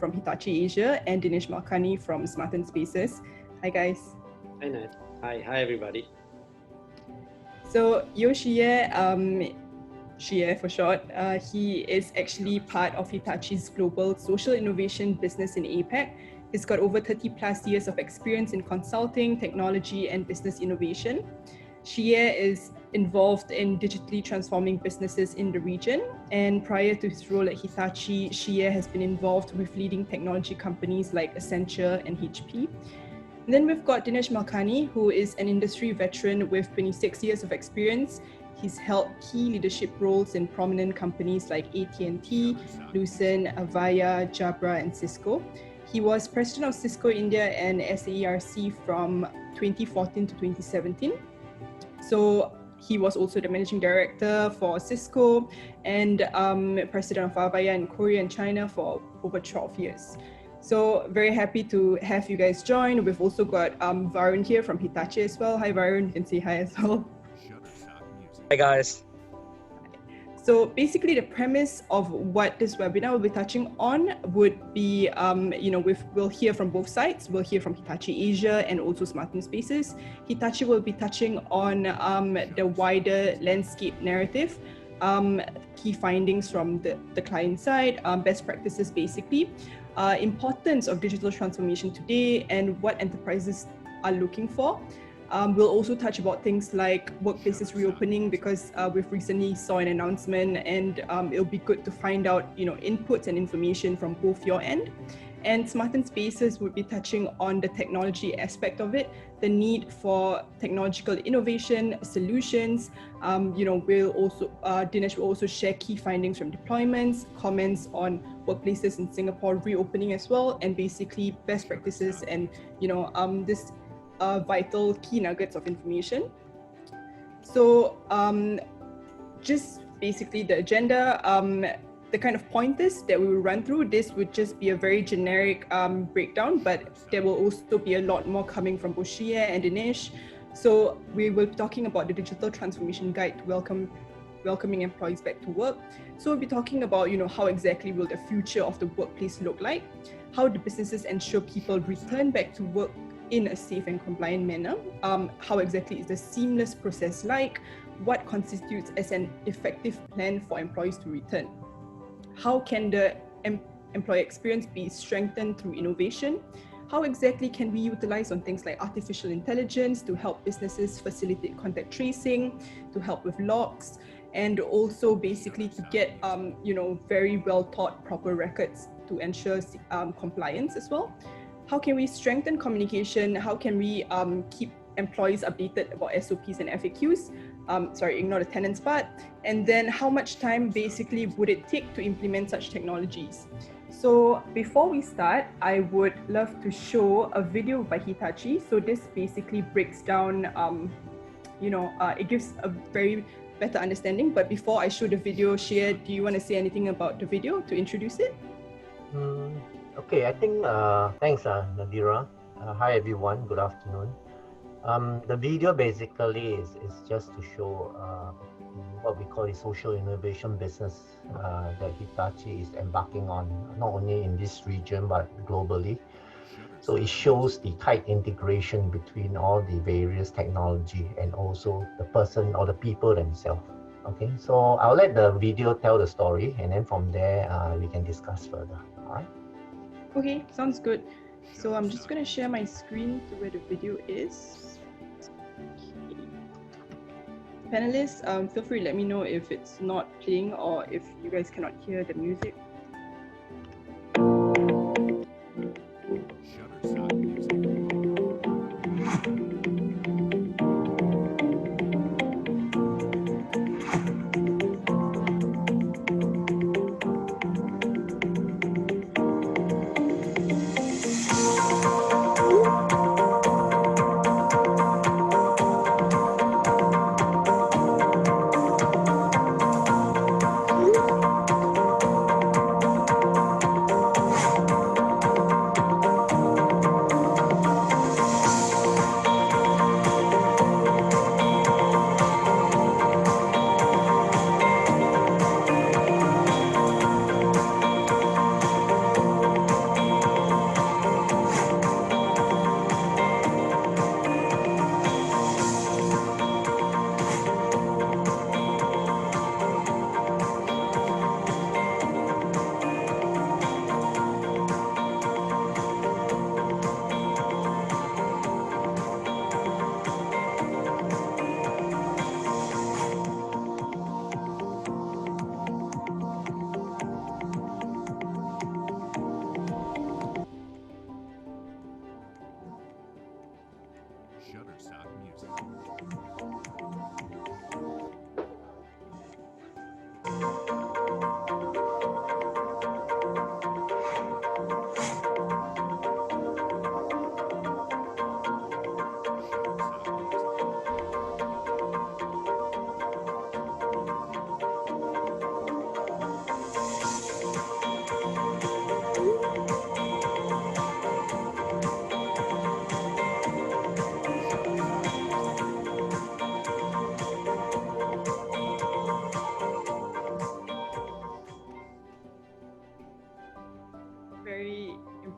from Hitachi Asia and Dinesh Malkani from Smart Spaces. Hi guys. Hi Nat. Hi everybody. So Yo Xie for short, he is actually part of Hitachi's global social innovation business in APAC. He's got over 30 plus years of experience in consulting, technology, and business innovation. Xie is involved in digitally transforming businesses in the region. And prior to his role at Hitachi, Xie has been involved with leading technology companies like Accenture and HP. And then we've got Dinesh Malkani, who is an industry veteran with 26 years of experience. He's held key leadership roles in prominent companies like AT&T, Lucent, Avaya, Jabra, and Cisco. He was president of Cisco India and SAERC from 2014 to 2017. So he was also the managing director for Cisco and president of Avaya in Korea and China for over 12 years. So very happy to have you guys join. We've also got Varun here from Hitachi as well. Hi Varun, you can say hi as well. Hi guys. So basically the premise of what this webinar will be touching on would be, we'll hear from both sides. We'll hear from Hitachi Asia and also Smart Spaces. Hitachi will be touching on the wider landscape narrative, key findings from the client side, best practices basically, importance of digital transformation today and what enterprises are looking for. We'll also touch about things like workplaces reopening because we've recently saw an announcement and it'll be good to find out, inputs and information from both your end. And Smart Spaces would be touching on the technology aspect of it, the need for technological innovation, solutions. Dinesh will also share key findings from deployments, comments on workplaces in Singapore reopening as well, and basically best practices and, this vital key nuggets of information. So just basically the agenda, the kind of pointers that we will run through, this would just be a very generic breakdown, but there will also be a lot more coming from both Xie and Dinesh. So we will be talking about the digital transformation guide to welcoming employees back to work. So we'll be talking about, how exactly will the future of the workplace look like? How do businesses ensure people return back to work in a safe and compliant manner? How exactly is the seamless process like? What constitutes as an effective plan for employees to return? How can the employee experience be strengthened through innovation? How exactly can we utilize on things like artificial intelligence to help businesses facilitate contact tracing, to help with logs, and also basically to get very well taught proper records to ensure compliance as well? How can we strengthen communication? How can we keep employees updated about SOPs and FAQs? Ignore the tenants part. And then how much time basically would it take to implement such technologies? So before we start, I would love to show a video by Hitachi. So this basically breaks down, it gives a very better understanding. But before I show the video, Xie, do you want to say anything about the video to introduce it? Okay, I think, thanks Nadira. Hi everyone, good afternoon. The video basically is just to show what we call a social innovation business that Hitachi is embarking on, not only in this region, but globally. So it shows the tight integration between all the various technology and also the person or the people themselves. Okay, so I'll let the video tell the story and then from there we can discuss further, all right? Okay, sounds good. So I'm just going to share my screen to where the video is. Okay. Panelists, feel free to let me know if it's not playing or if you guys cannot hear the music.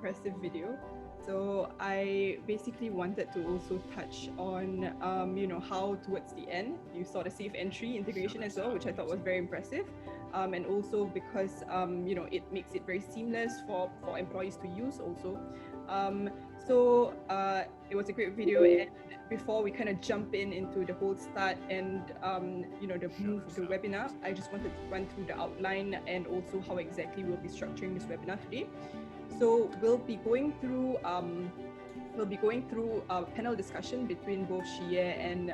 impressive video. So I basically wanted to also touch on, how towards the end you saw the safe entry integration as well, which I thought was very impressive. And also because, it makes it very seamless for employees to use also. It was a great video. And before we kind of jump into the whole start and, the move of the webinar, I just wanted to run through the outline and also how exactly we'll be structuring this webinar today. So we'll be going through a panel discussion between both Shie and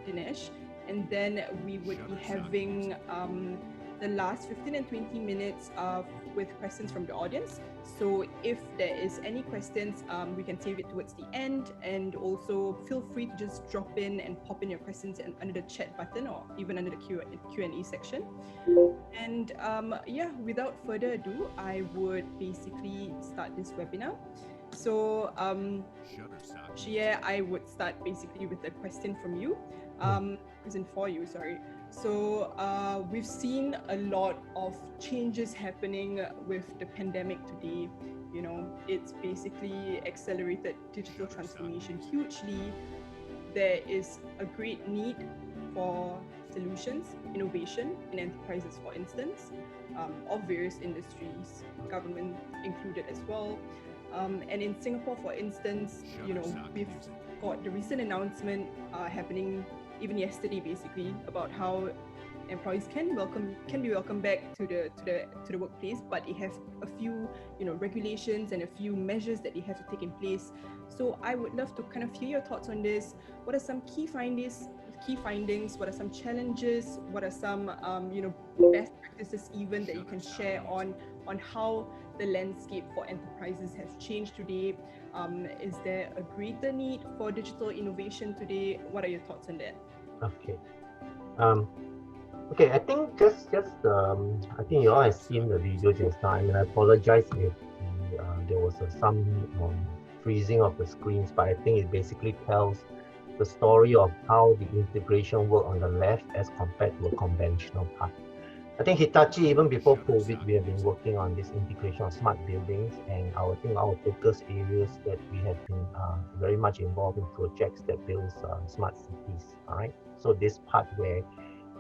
Dinesh, and then we would be having the last 15 and 20 minutes with questions from the audience. So if there is any questions, we can save it towards the end, and also feel free to just drop in and pop in your questions under the chat button or even under the Q&A section. And without further ado, I would basically start this webinar. So Shie, I would start basically with a question from you, for you, sorry. So we've seen a lot of changes happening with the pandemic today. It's basically accelerated digital transformation hugely. There is a great need for solutions, innovation in enterprises, for instance, of various industries, government included as well. And in Singapore, for instance, we've got the recent announcement happening even yesterday, basically, about how employees can be welcomed back to the workplace, but it has a few regulations and a few measures that they have to take in place. So I would love to kind of hear your thoughts on this. What are some key findings? What are some challenges? What are some best practices even that you can share on how the landscape for enterprises has changed today? Is there a greater need for digital innovation today? What are your thoughts on that? Okay. Okay, I think I think you all have seen the video just now. I mean, I apologize if there was some freezing of the screens, but I think it basically tells the story of how the integration worked on the left as compared to a conventional part. I think Hitachi, even before COVID, we have been working on this integration of smart buildings, and I think our focus areas that we have been very much involved in projects that builds smart cities. All right, so this part where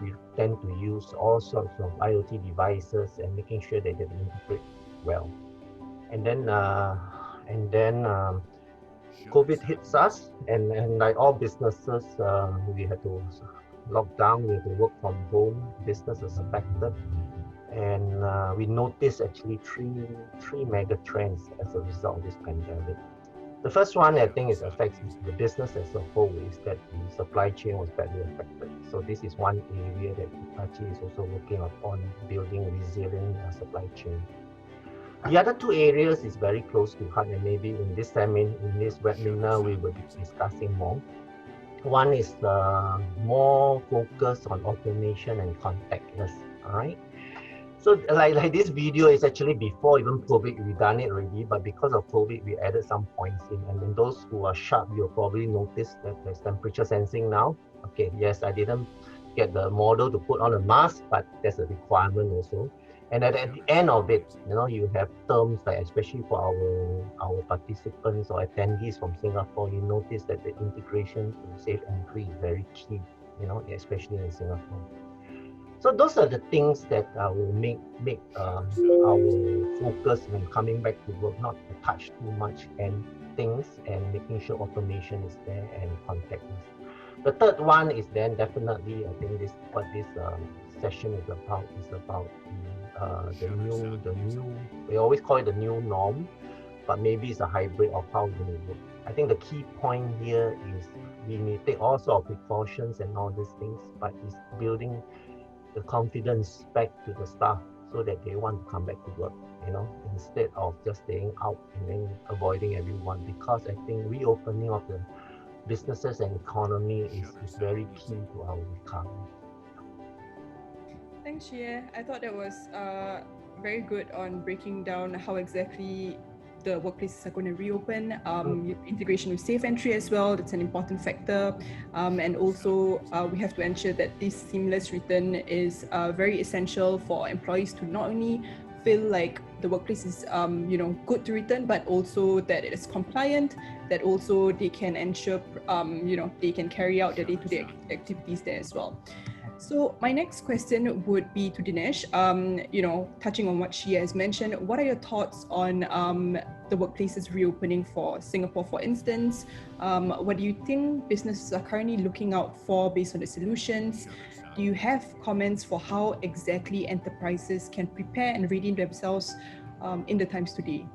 we tend to use all sorts of IoT devices and making sure that they integrate well, and then COVID hits us, and like all businesses, we had to lock down, we had to work from home, businesses affected, and we noticed actually three mega trends as a result of this pandemic. The first one, I think, affects the business as a whole, is that the supply chain was badly affected. So this is one area that Hitachi is also working upon, building resilient supply chain. The other two areas is very close to heart, and maybe in this webinar we will be discussing more. One is more focused on automation and contactless. All right. So like this video is actually before even COVID, we done it already, but because of COVID, we added some points in. And then those who are sharp, you'll probably notice that there's temperature sensing now. Okay, yes, I didn't get the model to put on a mask, but that's a requirement also. And at the end of it, you have terms like, especially for our participants or attendees from Singapore, you notice that the integration to safe entry is very key, especially in Singapore. So those are the things that will make our focus when coming back to work, not to touch too much and things, and making sure automation is there and contactless. The third one is then definitely, I think what this session is about the new, we always call it the new norm, but maybe it's a hybrid of how we work. I think the key point here is we may take all sorts of precautions and all these things, but it's building the confidence back to the staff so that they want to come back to work, instead of just staying out and then avoiding everyone, because I think reopening of the businesses and economy is very key to our recovery. Thanks, Shie. I thought that was very good on breaking down how exactly the workplaces are going to reopen. Integration with safe entry as well, that's an important factor. And also we have to ensure that this seamless return is very essential for employees to not only feel like the workplace is, good to return, but also that it is compliant, that also they can ensure, they can carry out their day-to-day activities there as well. So my next question would be to Dinesh. Touching on what she has mentioned, what are your thoughts on the workplaces reopening for Singapore, for instance? What do you think businesses are currently looking out for based on the solutions? Do you have comments for how exactly enterprises can prepare and redeem themselves in the times today?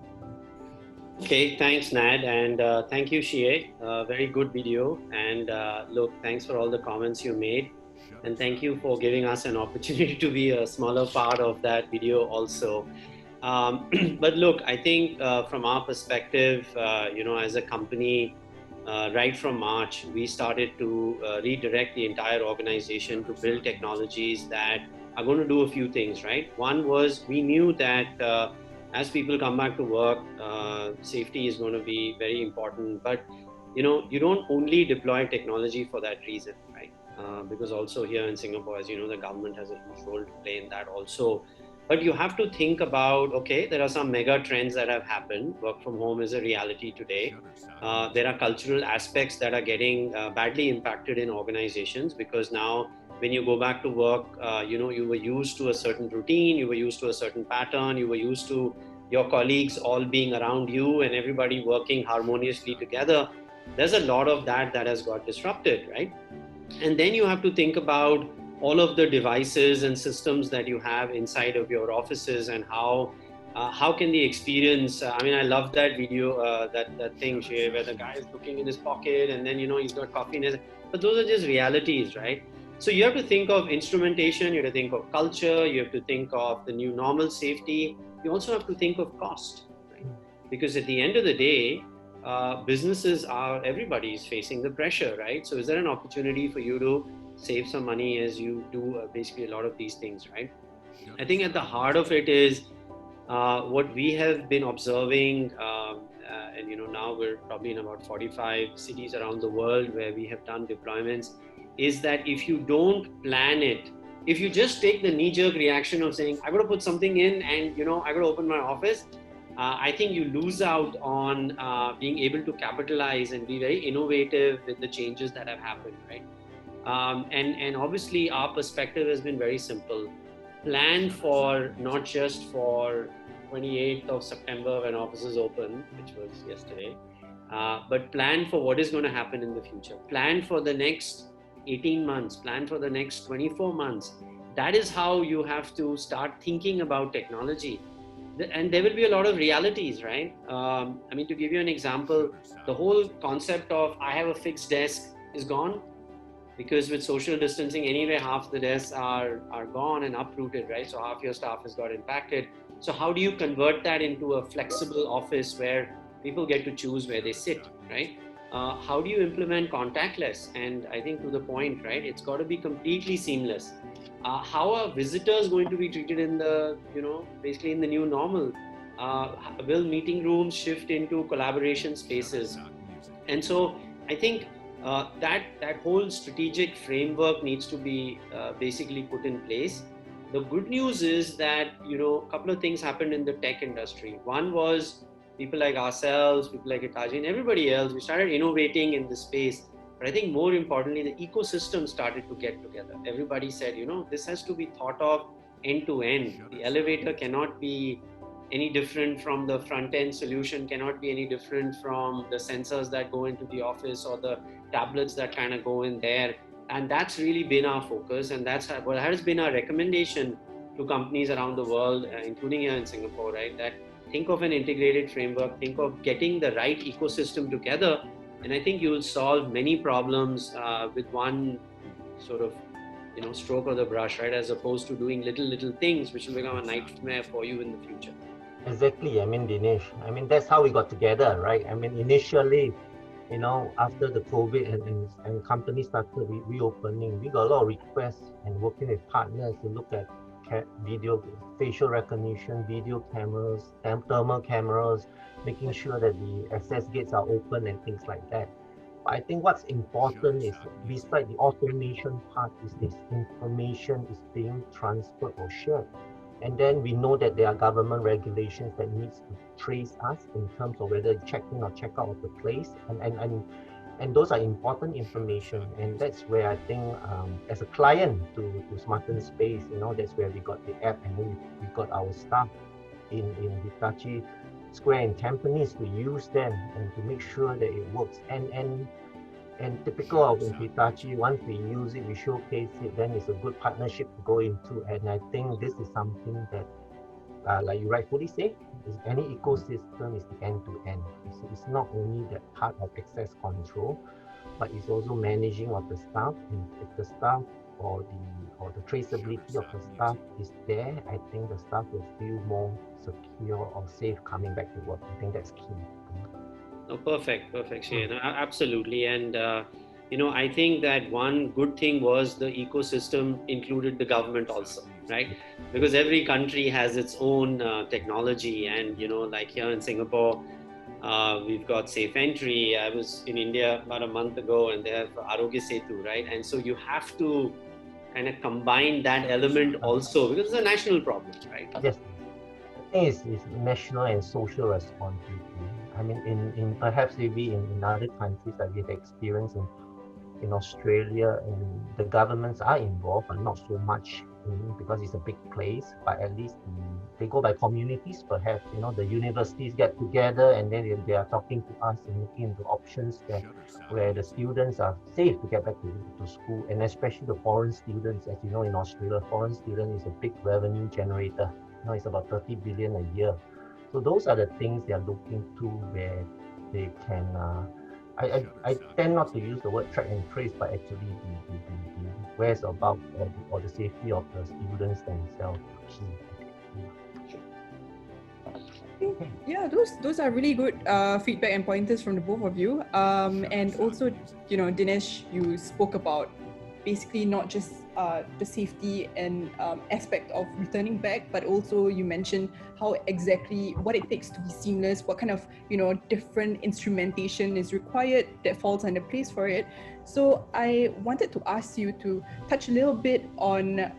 Okay, thanks, Nad, and thank you, Shie. Very good video. And look, thanks for all the comments you made. And thank you for giving us an opportunity to be a smaller part of that video also. But look, I think from our perspective, as a company, right from March, we started to redirect the entire organization to build technologies that are going to do a few things, right? One was we knew that as people come back to work, safety is going to be very important. But you don't only deploy technology for that reason, right? Because also here in Singapore, as you know, the government has a huge role to play in that also. But you have to think about, okay, there are some mega trends that have happened. Work from home is a reality today. There are cultural aspects that are getting badly impacted in organizations, because now when you go back to work, you were used to a certain routine, you were used to a certain pattern, you were used to your colleagues all being around you and everybody working harmoniously together. There's a lot of that has got disrupted, right? And then you have to think about all of the devices and systems that you have inside of your offices, and how can the experience, I love that video, that thing where the guy is looking in his pocket and then he's got coffee in his, but those are just realities, right? So you have to think of instrumentation, you have to think of culture, you have to think of the new normal safety, you also have to think of cost, right? Because at the end of the day, businesses are, everybody is facing the pressure, right? So is there an opportunity for you to save some money as you do basically a lot of these things, right? I think at the heart of it is what we have been observing, and now we're probably in about 45 cities around the world where we have done deployments, is that if you don't plan it, if you just take the knee-jerk reaction of saying, I got to put something in and I got to open my office, I think you lose out on being able to capitalize and be very innovative with the changes that have happened, right? And obviously our perspective has been very simple. Plan for not just for 28th of September when offices open, which was yesterday, but plan for what is going to happen in the future. Plan for the next 18 months, plan for the next 24 months. That is how you have to start thinking about technology. And there will be a lot of realities, right? To give you an example, the whole concept of I have a fixed desk is gone, because with social distancing, anyway, half the desks are gone and uprooted, right? So half your staff has got impacted. So how do you convert that into a flexible office where people get to choose where they sit, right? How do you implement contactless? And I think to the point, right, it's got to be completely seamless. How are visitors going to be treated in the, basically in the new normal? Will meeting rooms shift into collaboration spaces? And so I think that whole strategic framework needs to be basically put in place. The good news is that, a couple of things happened in the tech industry. One was people like ourselves, people like Hitachi and everybody else, we started innovating in this space. But I think more importantly, the ecosystem started to get together. Everybody said, this has to be thought of end to end. The elevator cannot be any different from the front end solution, cannot be any different from the sensors that go into the office or the tablets that kind of go in there. And that's really been our focus, and that's what has been our recommendation to companies around the world, including here in Singapore, right? That think of an integrated framework, think of getting the right ecosystem together, and I think you will solve many problems with one sort of stroke of the brush, right? As opposed to doing little things which will become a nightmare for you in the future. Exactly. Dinesh, that's how we got together, right? Initially, after the COVID and companies started reopening, we got a lot of requests and working with partners to look at video, facial recognition, video cameras, thermal cameras, making sure that the access gates are open and things like that. But I think what's important is, beside the automation part, is this information is being transferred or shared. And then we know that there are government regulations that needs to trace us in terms of whether check in or check out of the place. And those are important information. And that's where I think as a client to Smarten Space, that's where we got the app, and then we got our staff in Hitachi Square in Tampines to use them and to make sure that it works. And typical of Hitachi, once we use it, we showcase it, then it's a good partnership to go into. And I think this is something that, like you rightfully say, is any ecosystem is the end-to-end. It's not only that part of access control, but it's also managing of the staff. And if the staff or the traceability of the staff is there, I think the staff will feel more secure or safe coming back to work. I think that's key. Oh, perfect, Shane. Absolutely. And, I think that one good thing was the ecosystem included the government also, right? Because every country has its own technology. And, like here in Singapore, we've got Safe Entry. I was in India about a month ago and they have Arogya Setu, right? And so you have to kind of combine that element also because it's a national problem, right? Yes. I think it's national and social responsibility. I mean, in perhaps maybe in other countries that we've experienced in Australia, and the governments are involved, but not so much because it's a big place. But at least they go by communities. Perhaps the universities get together and then they are talking to us and looking into options where the students are safe to get back to school, and especially the foreign students. As you know, in Australia, foreign student is a big revenue generator. It's about 30 billion a year. So those are the things they are looking to where they can. I tend not to use the word track and trace, but actually the where's about or the safety of the students themselves key. Yeah, those are really good feedback and pointers from the both of you. And also, Dinesh, you spoke about basically not just the safety and aspect of returning back, but also you mentioned how exactly what it takes to be seamless, what kind of different instrumentation is required that falls under place for it. So I wanted to ask you to touch a little bit on,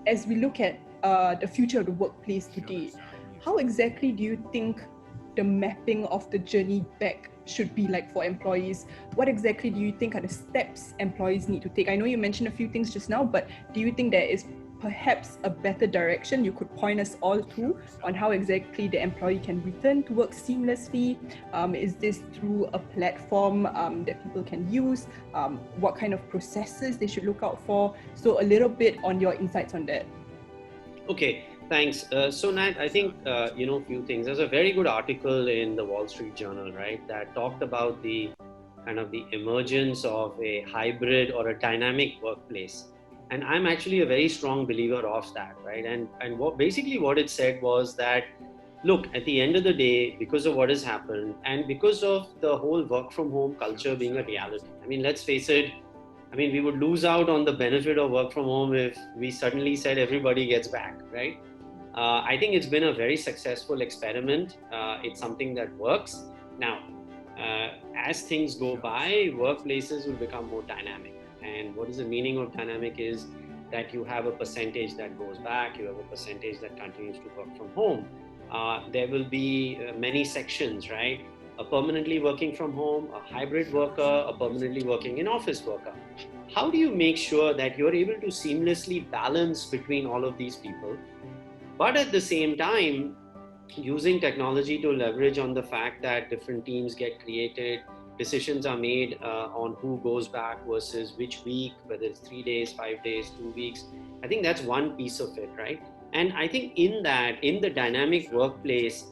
as we look at the future of the workplace today, how exactly do you think the mapping of the journey back should be like for employees? What exactly do you think are the steps employees need to take? I know you mentioned a few things just now, but do you think there is perhaps a better direction you could point us all to on how exactly the employee can return to work seamlessly? Is this through a platform that people can use? What kind of processes they should look out for? So a little bit on your insights on that. Okay. Thanks. So Nat, I think, a few things. There's a very good article in the Wall Street Journal, right, that talked about the kind of the emergence of a hybrid or a dynamic workplace. And I'm actually a very strong believer of that, right? And what it said was that, look, at the end of the day, because of what has happened and because of the whole work from home culture being a reality, I mean, let's face it, we would lose out on the benefit of work from home if we suddenly said everybody gets back, right? I think it's been a very successful experiment. It's something that works. Now, as things go by, workplaces will become more dynamic. And what is the meaning of dynamic is that you have a percentage that goes back, you have a percentage that continues to work from home. There will be many sections, right? A permanently working from home, a hybrid worker, a permanently working in office worker. How do you make sure that you're able to seamlessly balance between all of these people? But at the same time, using technology to leverage on the fact that different teams get created, decisions are made on who goes back versus which week, whether it's 3 days, 5 days, 2 weeks. I think that's one piece of it, right? And I think in the dynamic workplace,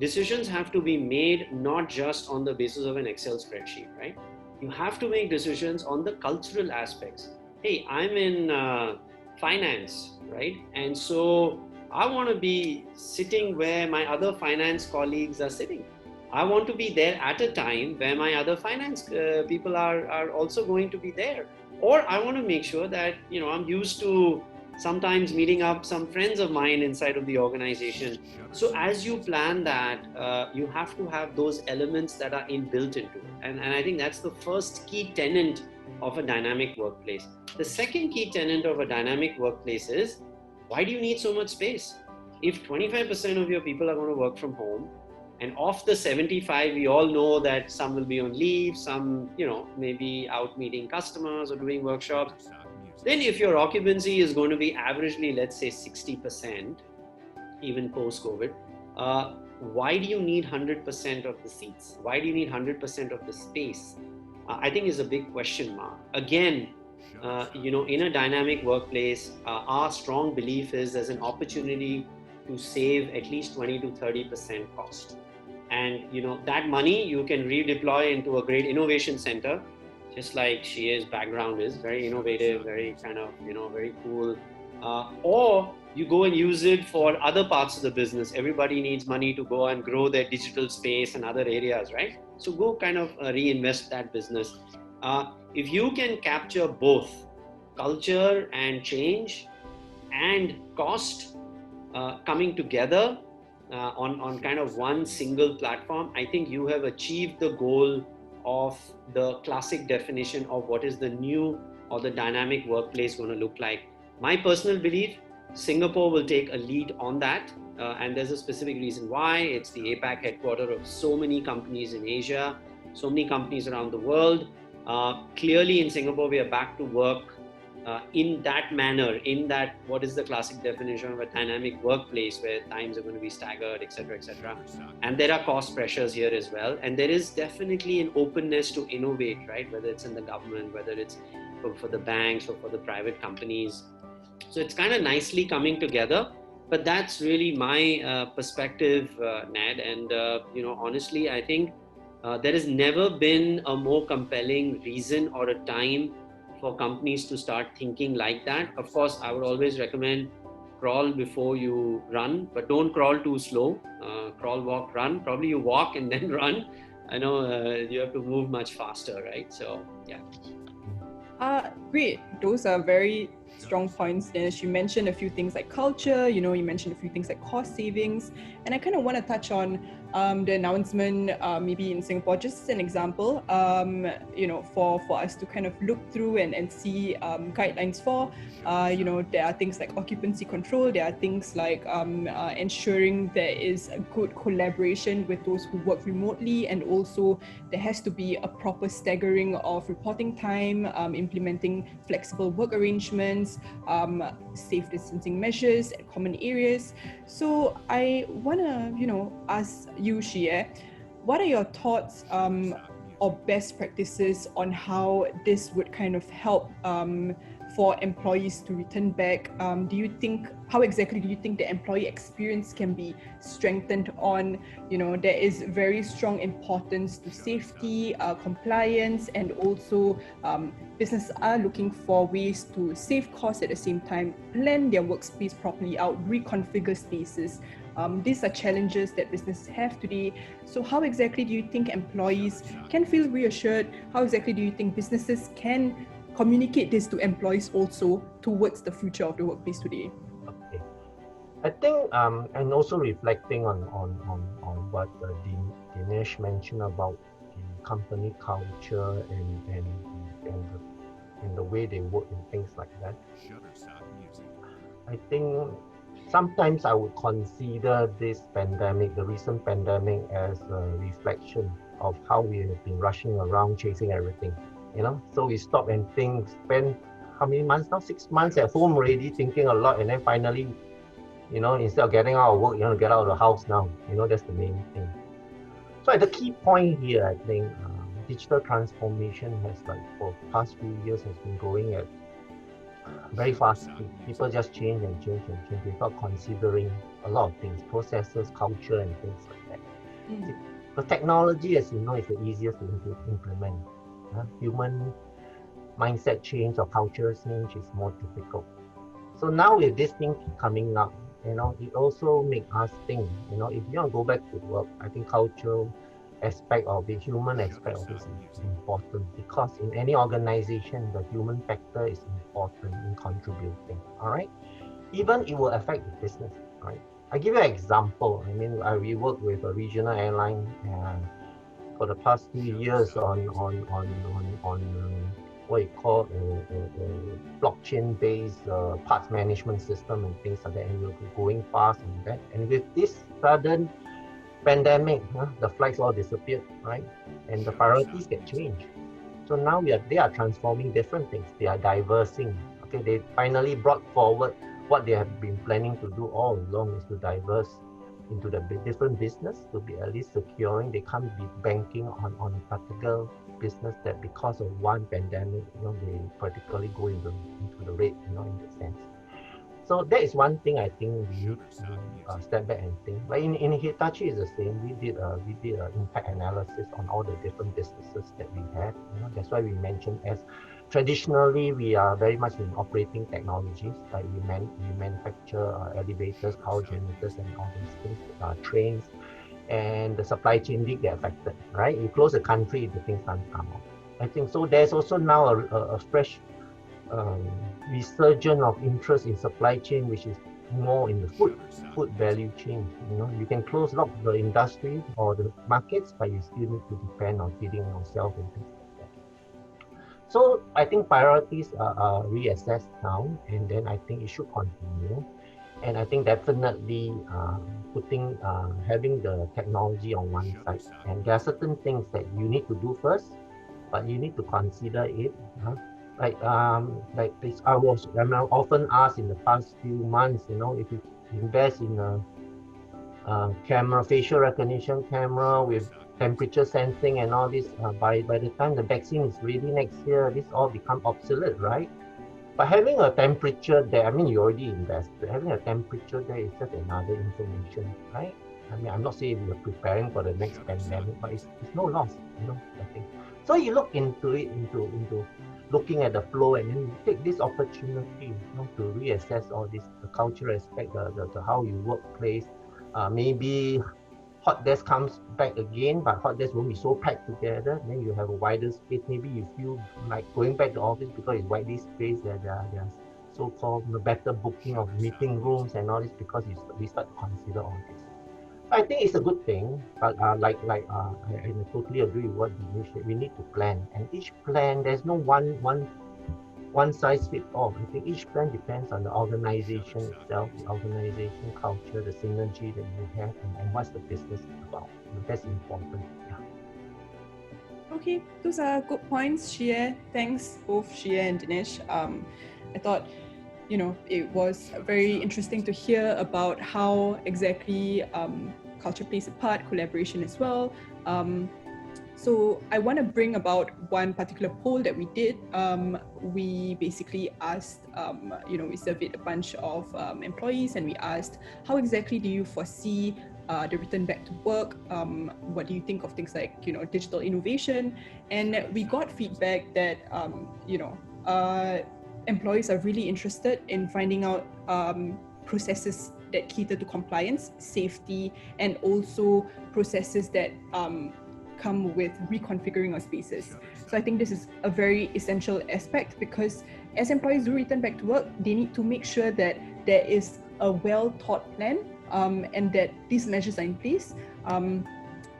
decisions have to be made not just on the basis of an Excel spreadsheet, right? You have to make decisions on the cultural aspects. Hey, I'm in finance, right? And so I want to be sitting where my other finance colleagues are sitting. I want to be there at a time where my other finance people are also going to be there. Or I want to make sure that, I'm used to sometimes meeting up some friends of mine inside of the organization. So as you plan that, you have to have those elements that are inbuilt into it. And I think that's the first key tenet of a dynamic workplace. The second key tenet of a dynamic workplace is, why do you need so much space? if 25% of your people are going to work from home, and of the 75, we all know that some will be on leave, some, maybe out meeting customers or doing workshops. Then if your occupancy is going to be averagely, let's say 60%, even post-COVID, why do you need 100% of the seats? Why do you need 100% of the space? I think is a big question mark. Again, in a dynamic workplace, our strong belief is there's an opportunity to save at least 20 to 30% cost. And that money you can redeploy into a great innovation center, just like Shia's background is, very innovative, very kind of, very cool. Or you go and use it for other parts of the business. Everybody needs money to go and grow their digital space and other areas, right? So go kind of reinvest that business. If you can capture both culture and change and cost coming together on kind of one single platform, I think you have achieved the goal of the classic definition of what is the new or the dynamic workplace going to look like. My personal belief, Singapore will take a lead on that, and there's a specific reason why. It's the APAC headquarter of so many companies in Asia, so many companies around the world. Clearly in Singapore, we are back to work in that manner, in that what is the classic definition of a dynamic workplace where times are going to be staggered, etc., etc. And there are cost pressures here as well. And there is definitely an openness to innovate, right? Whether it's in the government, whether it's for the banks or for the private companies. So it's kind of nicely coming together. But that's really my perspective, Nad. And, honestly, I think there has never been a more compelling reason or a time for companies to start thinking like that. Of course, I would always recommend crawl before you run, but don't crawl too slow. Crawl, walk, run. Probably you walk and then run. I know you have to move much faster, right? So, yeah. Great. Those are very strong points, Dinesh. You mentioned a few things like culture, you mentioned a few things like cost savings. And I kind of want to touch on the announcement, maybe in Singapore, just as an example, for us to kind of look through and see guidelines for, there are things like occupancy control, there are things like ensuring there is a good collaboration with those who work remotely, and also there has to be a proper staggering of reporting time, implementing flexible work arrangements, safe distancing measures at common areas. So I want to, ask you, Shia, what are your thoughts or best practices on how this would kind of help for employees to return back? How exactly do you think the employee experience can be strengthened on? There is very strong importance to safety, compliance, and also businesses are looking for ways to save costs at the same time, plan their workspace properly out, reconfigure spaces. These are challenges that businesses have today. So how exactly do you think employees can feel reassured? How exactly do you think businesses can communicate this to employees also towards the future of the workplace today? Okay. I think, and also reflecting on what Dinesh mentioned about the company culture and the way they work and things like that. I think sometimes I would consider this pandemic, the recent pandemic, as a reflection of how we have been rushing around chasing everything. So we stop and think, spend how many months now? 6 months at home already, thinking a lot, and then finally, instead of getting out of work, you want to get out of the house now. That's the main thing. So at the key point here, I think digital transformation has, for the past few years, has been going at very fast speed. People just change and change and change without considering a lot of things, processes, culture, and things like that. The technology, as you know, is the easiest to implement. Human mindset change or culture change is more difficult. So now with this thing coming up, it also makes us think, if you want to go back to work, I think cultural aspect of it, human aspect of it is important, because in any organization, the human factor is important in contributing, all right? Even it will affect the business, right? I give you an example. We work with a regional airline for the past 2 years on what you call a blockchain-based parts management system and things like that, and we're going fast on that. And with this sudden pandemic, the flights all disappeared, right? And the priorities get changed. So now they are transforming different things. They are diversing. Okay, they finally brought forward what they have been planning to do all along, is to diverse into the different business, to be at least securing. They can't be banking on a particular business that because of one pandemic, they particularly go into the red, in that sense. So that is one thing I think we need to step back and think. But in Hitachi is the same. We did an impact analysis on all the different businesses that we have. That's why we mentioned, as traditionally we are very much in operating technologies, like we manufacture elevators, power generators, and all these things, trains, and the supply chain did get affected. Right, you close the country, the things can't come out. I think so. There's also now a fresh resurgence of interest in supply chain, which is more in the food value chain. You can close lock the industry or the markets, but you still need to depend on feeding yourself and things like that. So I think priorities are reassessed now, and then I think it should continue. And I think definitely having the technology on one side, and there are certain things that you need to do first, but you need to consider it. Like this, I'm often asked in the past few months, if you invest in a camera, facial recognition camera with temperature sensing and all this, by the time the vaccine is ready next year, this all become obsolete, right? But having a temperature there, I mean, you already invested. Having a temperature there is just another information, right? I mean, I'm not saying we're preparing for the next pandemic, but it's no loss, I think. So you look into it, into looking at the flow, and then you take this opportunity, to reassess all this, the cultural aspect, the how you workplace. Maybe hot desk comes back again, but hot desk won't be so packed together. Then you have a wider space. Maybe you feel like going back to office because it's widely spaced. There are so-called better booking of meeting rooms and all this, because we start to consider all this. I think it's a good thing, but I totally agree with what Dinesh said. We need to plan, and each plan, there's no one size fits all. I think each plan depends on the organization itself, the organization culture, the synergy that you have, and what's the business about. That's important. Yeah. Okay, those are good points, Shia. Thanks, both Shia and Dinesh. I thought, it was very interesting to hear about how exactly culture plays a part, collaboration as well. So I want to bring about one particular poll that we did. We basically asked, we surveyed a bunch of employees, and we asked, how exactly do you foresee the return back to work? What do you think of things like, digital innovation? And we got feedback that, employees are really interested in finding out processes that cater to compliance, safety, and also processes that come with reconfiguring our spaces. So I think this is a very essential aspect, because as employees do return back to work, they need to make sure that there is a well-thought plan and that these measures are in place.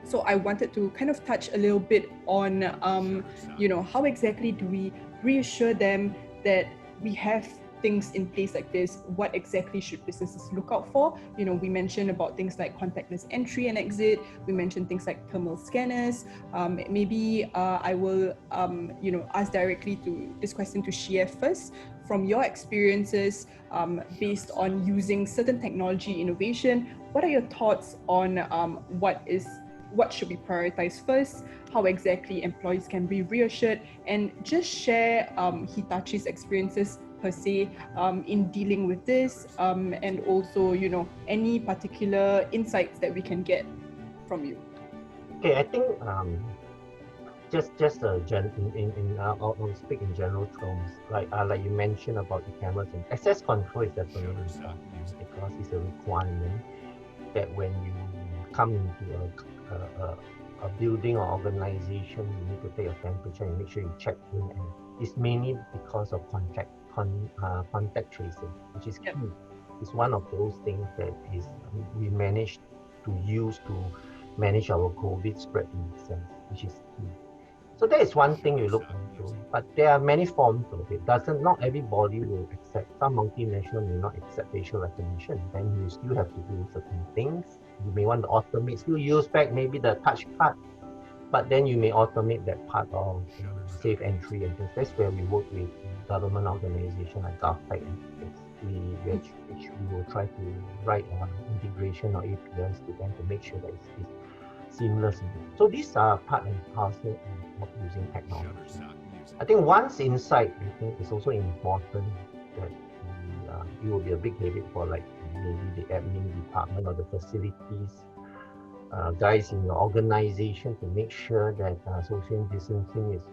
So I wanted to kind of touch a little bit on, how exactly do we reassure them that we have things in place like this. What exactly should businesses look out for? We mentioned about things like contactless entry and exit. We mentioned things like thermal scanners. Maybe I will, ask directly to this question to Shia first. From your experiences, based on using certain technology innovation, what are your thoughts on what should be prioritized first, how exactly employees can be reassured, and just share Hitachi's experiences per se in dealing with this, and also, any particular insights that we can get from you. Okay, I think I'll speak in general terms. Like you mentioned about the cameras, and access control is definitely important, because it's a requirement that when you come into a building or organization, you need to take a temperature and make sure you check in, and it's mainly because of contact tracing, which is key. It's one of those things that we managed to use to manage our COVID spread in a sense, which is key. So that is one thing you look into. But there are many forms of it. Not everybody will accept. Some multinational may not accept facial recognition. Then you still have to do certain things. You may want to automate, still use back maybe the touch card, but then you may automate that part of safe entry and things. That's where we work with government organization like GovTech and things. Which we will try to write integration or APIs to them to make sure that it's seamless. So these are part and parcel of using technology. I think once inside, I think it's also important that it will be a big headache for like maybe the admin department or the facilities guys in your organization to make sure that social distancing is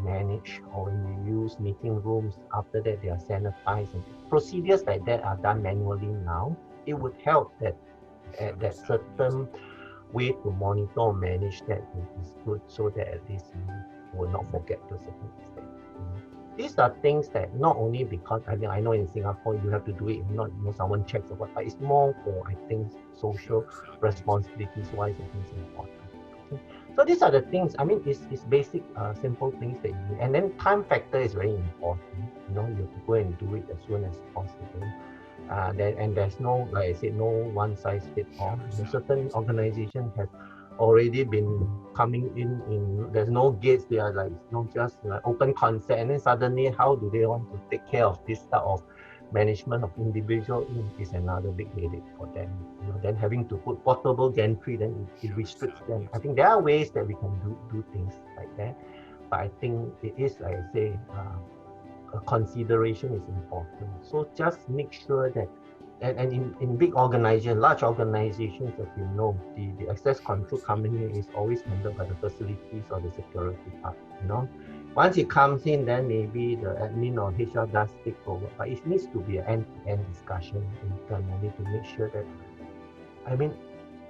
managed, or when you use meeting rooms, after that they are sanitized, and procedures like that are done manually now. It would help that certain way to monitor or manage that is good, so that at least you will not forget to a certain extent. These are things that not only because I know in Singapore you have to do it, not someone checks or what, but it's more for, I think, social responsibilities wise, I think it's important. Okay. So these are the things, I mean, it's basic, simple things that you need. And then time factor is very important. You have to go and do it as soon as possible. And there's no, like I said, no one size fits all. Certain organizations have already been coming in, there's no gates, they are like just like open concept, and then suddenly how do they want to take care of this type of management of individual is another big headache for them. Then having to put portable gantry, then it restricts them. I think there are ways that we can do things like that, but I think it is, like I say, a consideration is important. So just make sure that, and in big organizations, large organizations, as you know, the access control coming in is always handled by the facilities or the security part. Once it comes in, then maybe the admin or HR does take over. But it needs to be an end-to-end discussion internally to make sure that, I mean,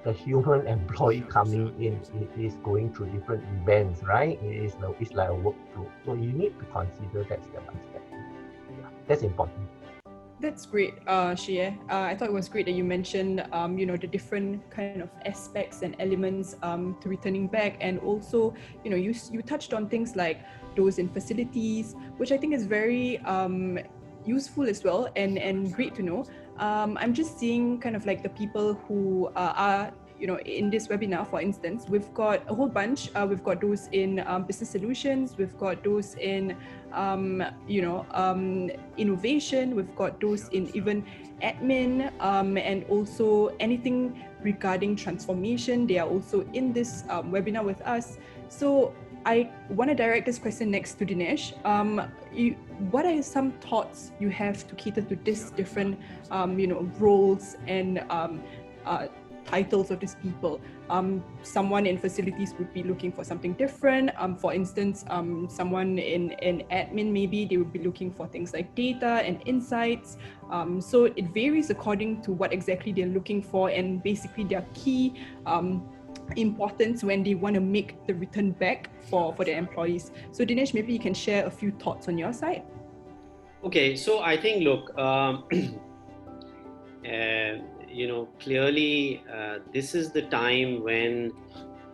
the human employee coming in is going through different events, right? It's like a workflow. So you need to consider that step by step. Yeah, that's important. That's great, Shie. I thought it was great that you mentioned, the different kind of aspects and elements to returning back, and also, you touched on things like those in facilities, which I think is very useful as well, and great to know. I'm just seeing kind of like the people who are in this webinar, for instance, we've got a whole bunch. We've got those in business solutions, we've got those in innovation, we've got those in even admin, and also anything regarding transformation. They are also in this webinar with us. So I want to direct this question next to Dinesh. What are some thoughts you have to cater to this different roles and titles of these people? Someone in facilities would be looking for something different. For instance, someone in admin, maybe they would be looking for things like data and insights. So it varies according to what exactly they're looking for, and basically their key importance when they want to make the return back for their employees. So Dinesh, maybe you can share a few thoughts on your side. Okay, so I think, look, clearly this is the time when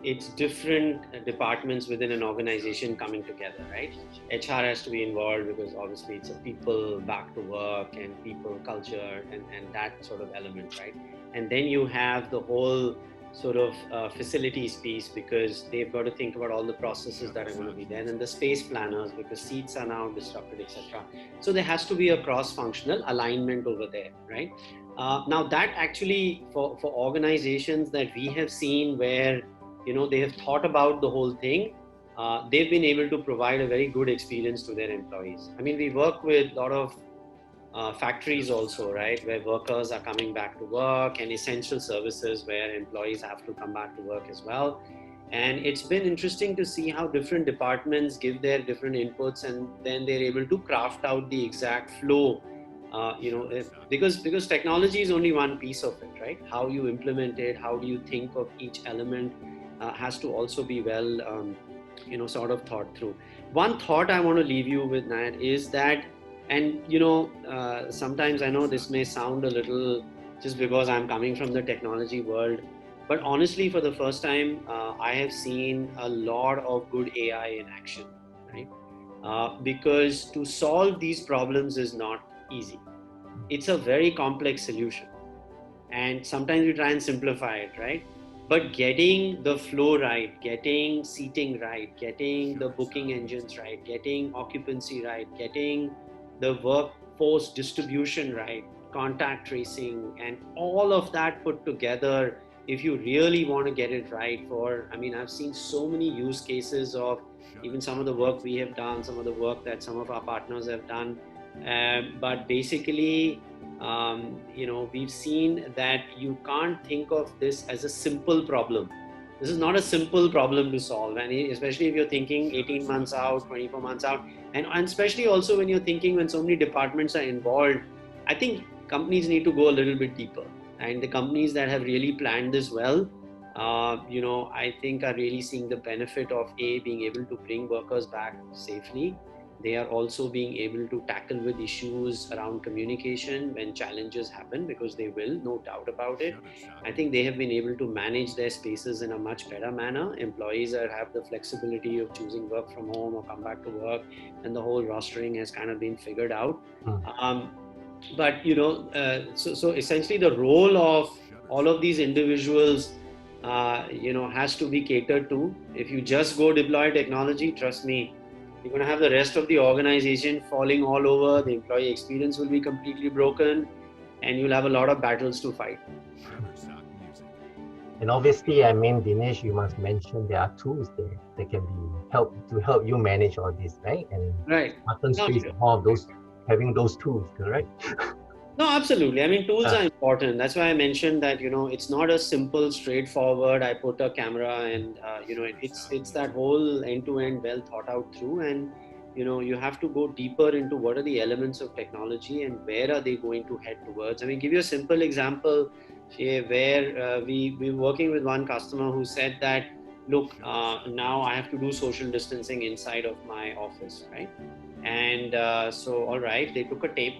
it's different departments within an organization coming together, right? HR has to be involved because obviously it's a people back to work and people culture and that sort of element, right? And then you have the whole sort of facilities piece, because they've got to think about all the processes that are going to be there, and the space planners because seats are now disrupted, etc. So there has to be a cross-functional alignment over there, right? Now that actually for organizations that we have seen where they have thought about the whole thing, they've been able to provide a very good experience to their employees. I mean, we work with a lot of factories also, right, where workers are coming back to work, and essential services where employees have to come back to work as well. And it's been interesting to see how different departments give their different inputs, and then they're able to craft out the exact flow. Because technology is only one piece of it, right? How you implement it, how do you think of each element has to also be well, sort of thought through. One thought I want to leave you with, Nat, is that, and sometimes I know this may sound a little, just because I'm coming from the technology world, But honestly, for the first time, I have seen a lot of good AI in action, right? Because to solve these problems is not easy. It's a very complex solution. And sometimes we try and simplify it, right? But getting the flow right, getting seating right, getting the booking engines right, getting occupancy right, getting the workforce distribution right, contact tracing, and all of that put together, if you really want to get it right for, I mean, I've seen so many use cases of even some of the work we have done, some of the work that some of our partners have done. But basically, we've seen that you can't think of this as a simple problem. This is not a simple problem to solve, and especially if you're thinking 18 months out, 24 months out, and especially also when you're thinking when so many departments are involved, I think companies need to go a little bit deeper. And the companies that have really planned this well, I think are really seeing the benefit of being able to bring workers back safely. They are also being able to tackle with issues around communication when challenges happen, because they will, no doubt about it. I think they have been able to manage their spaces in a much better manner. Employees have the flexibility of choosing work from home or come back to work, and the whole rostering has kind of been figured out. But so essentially the role of all of these individuals has to be catered to. If you just go deploy technology, trust me, you're going to have the rest of the organization falling all over. The employee experience will be completely broken, and you'll have a lot of battles to fight. And obviously, I mean, Dinesh, you must mention there are tools there that can be help you manage all this, right? And Right. Martin Street is more of those having those tools, correct? No, absolutely. I mean, tools are important. That's why I mentioned that, it's not a simple, straightforward, I put a camera and, it's that whole end-to-end well thought out through. And, you have to go deeper into what are the elements of technology and where are they going to head towards. I mean, give you a simple example, where we're working with one customer who said that, look, now I have to do social distancing inside of my office, right? And so, all right, they took a tape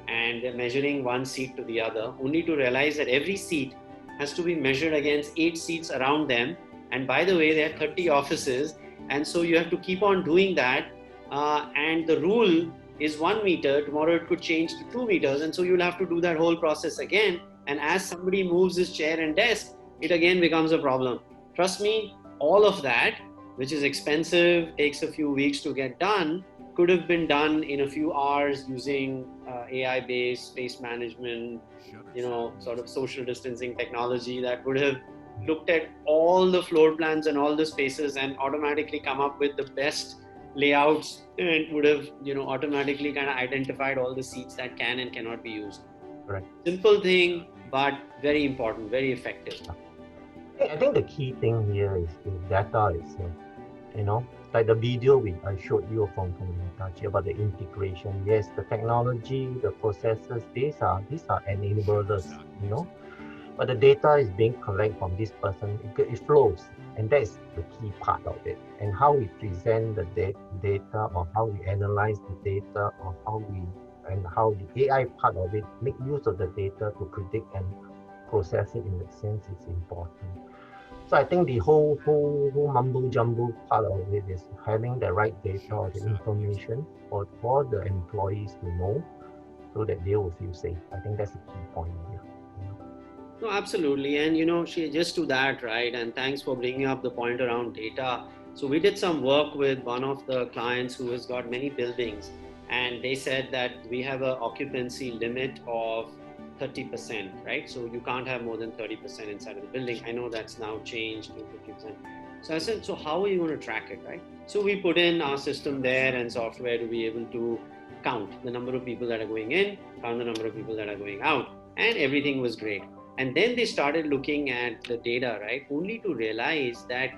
and they're measuring one seat to the other, only to realize that every seat has to be measured against 8 seats around them. And by the way, there are 30 offices, and so you have to keep on doing that. And the rule is 1 meter. Tomorrow it could change to 2 meters, and so you'll have to do that whole process again. And as somebody moves his chair and desk, it again becomes a problem. Trust me, all of that, which is expensive, takes a few weeks to get done, could have been done in a few hours using AI-based space management, sort of social distancing technology that would have looked at all the floor plans and all the spaces and automatically come up with the best layouts, and would have, automatically kind of identified all the seats that can and cannot be used. Right. Simple thing, but very important, very effective. I think the key thing here is data itself, like the video I showed you from Hitachi about the integration. Yes, the technology, the processes, these are enablers, but the data is being collected from this person. It flows, and that is the key part of it. And how we present the data, or how we analyze the data, or how the AI part of it make use of the data to predict and process it in that sense is important. So I think the whole mumbo jumbo part of it is having the right data or the information for the employees to know, so that they will feel safe. I think that's the key point here. No, absolutely. And, just to that, right? And thanks for bringing up the point around data. So we did some work with one of the clients who has got many buildings, and they said that we have an occupancy limit of 30%, right? So you can't have more than 30% inside of the building. I know that's now changed to 50%. So I said, so how are you going to track it, right? So we put in our system there and software to be able to count the number of people that are going in, count the number of people that are going out, and everything was great. And then they started looking at the data, right? Only to realize that,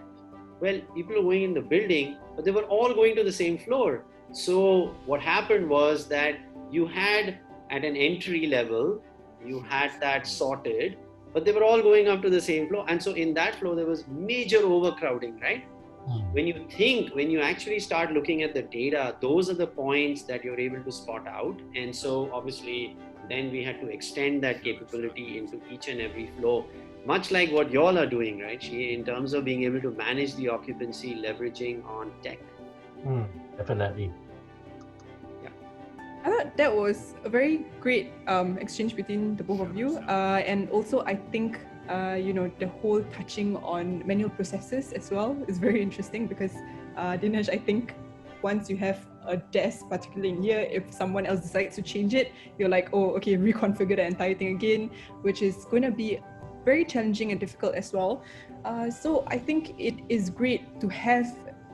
well, people are going in the building, but they were all going to the same floor. So what happened was that you had at an entry level, you had that sorted, but they were all going up to the same floor. And so in that floor, there was major overcrowding, right? When you actually start looking at the data, those are the points that you're able to spot out. And so obviously, then we had to extend that capability into each and every floor. much like what y'all are doing, right, Shie, in terms of being able to manage the occupancy, leveraging on tech. Definitely. I thought that was a very great exchange between the both of you. And also, I think, the whole touching on manual processes as well is very interesting because, Dinesh, I think once you have a desk, particularly in here, if someone else decides to change it, you're like, oh, okay, reconfigure the entire thing again, which is going to be very challenging and difficult as well. So I think it is great to have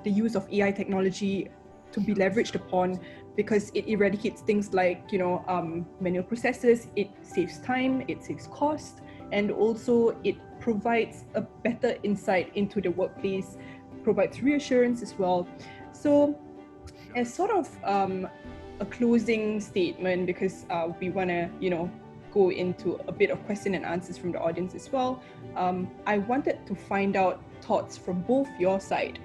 the use of AI technology to be leveraged upon because it eradicates things like, manual processes, it saves time, it saves cost, and also it provides a better insight into the workplace, provides reassurance as well. So as sort of a closing statement, because we want to, go into a bit of question and answers from the audience as well, I wanted to find out thoughts from both your side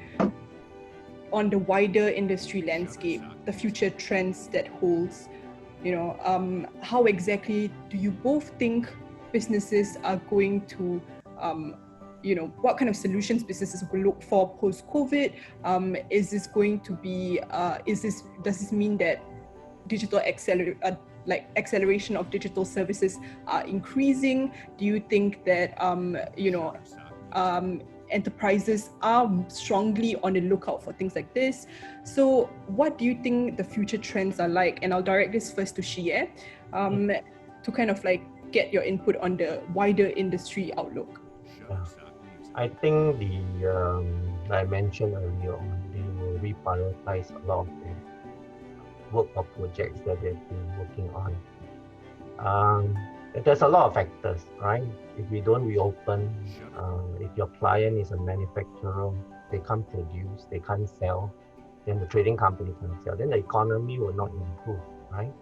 on the wider industry landscape, the future trends that holds, how exactly do you both think businesses are going to, what kind of solutions businesses will look for post-COVID? Is this going to be, does this mean that digital acceleration of digital services are increasing? Do you think that, enterprises are strongly on the lookout for things like this? So what do you think the future trends are like? And I'll direct this first to Shie, to kind of like get your input on the wider industry outlook. I think like I mentioned earlier on, they will reprioritize a lot of the work or projects that they've been working on. There's a lot of factors, right? If we don't reopen, if your client is a manufacturer, they can't produce, they can't sell, then the trading company can't sell, then the economy will not improve, right?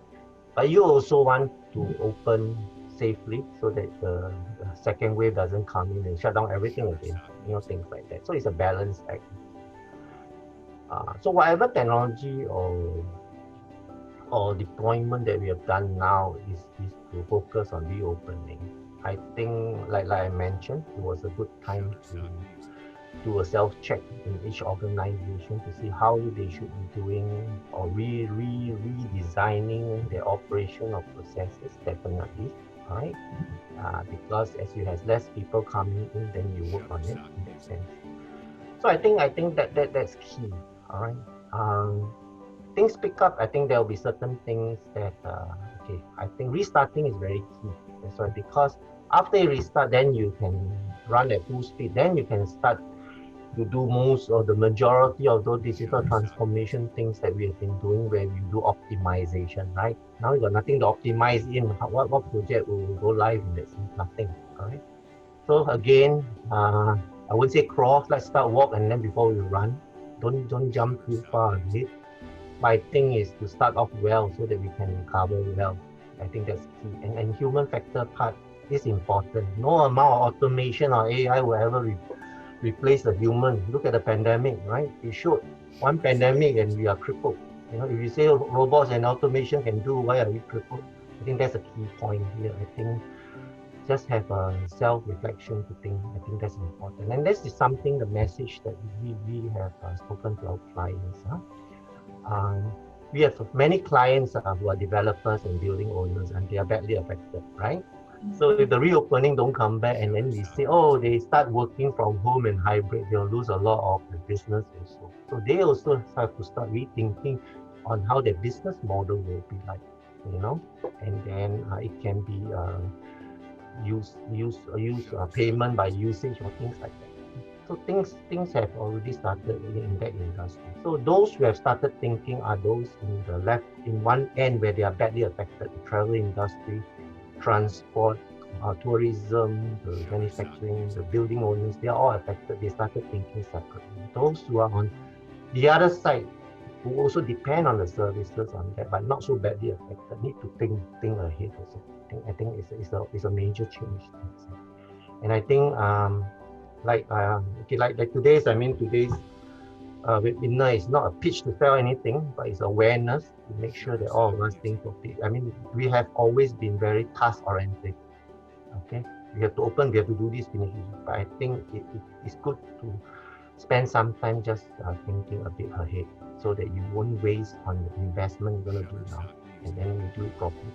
But you also want to open safely so that the second wave doesn't come in and shut down everything again, things like that. So it's a balance act. So whatever technology or deployment that we have done now is to focus on reopening. I think, like I mentioned, it was a good time to do a self-check in each organization to see how they should be doing or redesigning their operation of processes, definitely, right? Because as you have less people coming in, then you work on it in that sense. So I think that's key, all right? Things pick up. I think there will be certain things that, I think restarting is very key. That's why, because after you restart, then you can run at full speed. Then you can start to do most or the majority of those digital transformation things that we have been doing where we do optimization, right? Now you got nothing to optimize in. What project will go live in that sense? Nothing, all right? So again, I would say crawl, let's start walk and then before we run. Don't jump too far ahead. My thing is to start off well so that we can recover well. I think that's key. And human factor part is important. No amount of automation or AI will ever replace the human. Look at the pandemic, right? It showed one pandemic and we are crippled. If you say robots and automation can do, why are we crippled? I think that's a key point here. I think just have a self-reflection to think. I think that's important. And this is something, the message that we have spoken to our clients. We have many clients who are developers and building owners, and they are badly affected, right? So if the reopening don't come back, and then we say, oh, they start working from home and hybrid, they'll lose a lot of the business also. So they also have to start rethinking on how their business model will be like, and then it can be use payment by usage or things like that. So things have already started in that industry. So those who have started thinking are those in one end where they are badly affected: the travel industry, transport, tourism, the manufacturing, the building owners. They are all affected. They started thinking separately. Those who are on the other side, who also depend on the services on that, but not so badly affected, need to think ahead also. I think it's a major change. And I think like today's webinar is not a pitch to sell anything, but it's awareness to make sure that all of us think of it. I mean, we have always been very task oriented. Okay, we have to open, we have to do this, finish this. But I think it's good to spend some time just thinking a bit ahead so that you won't waste on the investment you're going to do now, and then you do it properly.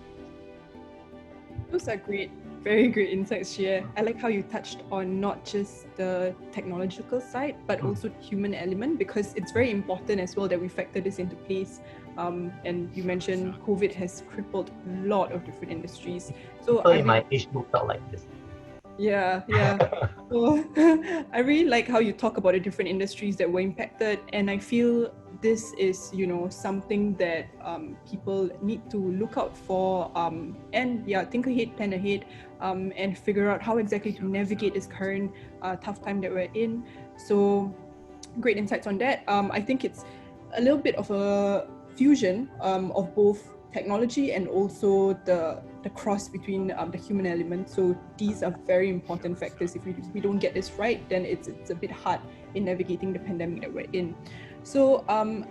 Those are great, very great insights, Shia. I like how you touched on not just the technological side, but also the human element, because it's very important as well that we factor this into place. And you mentioned COVID has crippled a lot of different industries. So People in my age group felt like this. Yeah. So I really like how you talk about the different industries that were impacted, and I feel this is, something that people need to look out for, and think ahead, plan ahead, and figure out how exactly to navigate this current tough time that we're in. So great insights on that. I think it's a little bit of a fusion of both technology and also the cross between the human element. So these are very important factors. If we don't get this right, then it's a bit hard in navigating the pandemic that we're in. So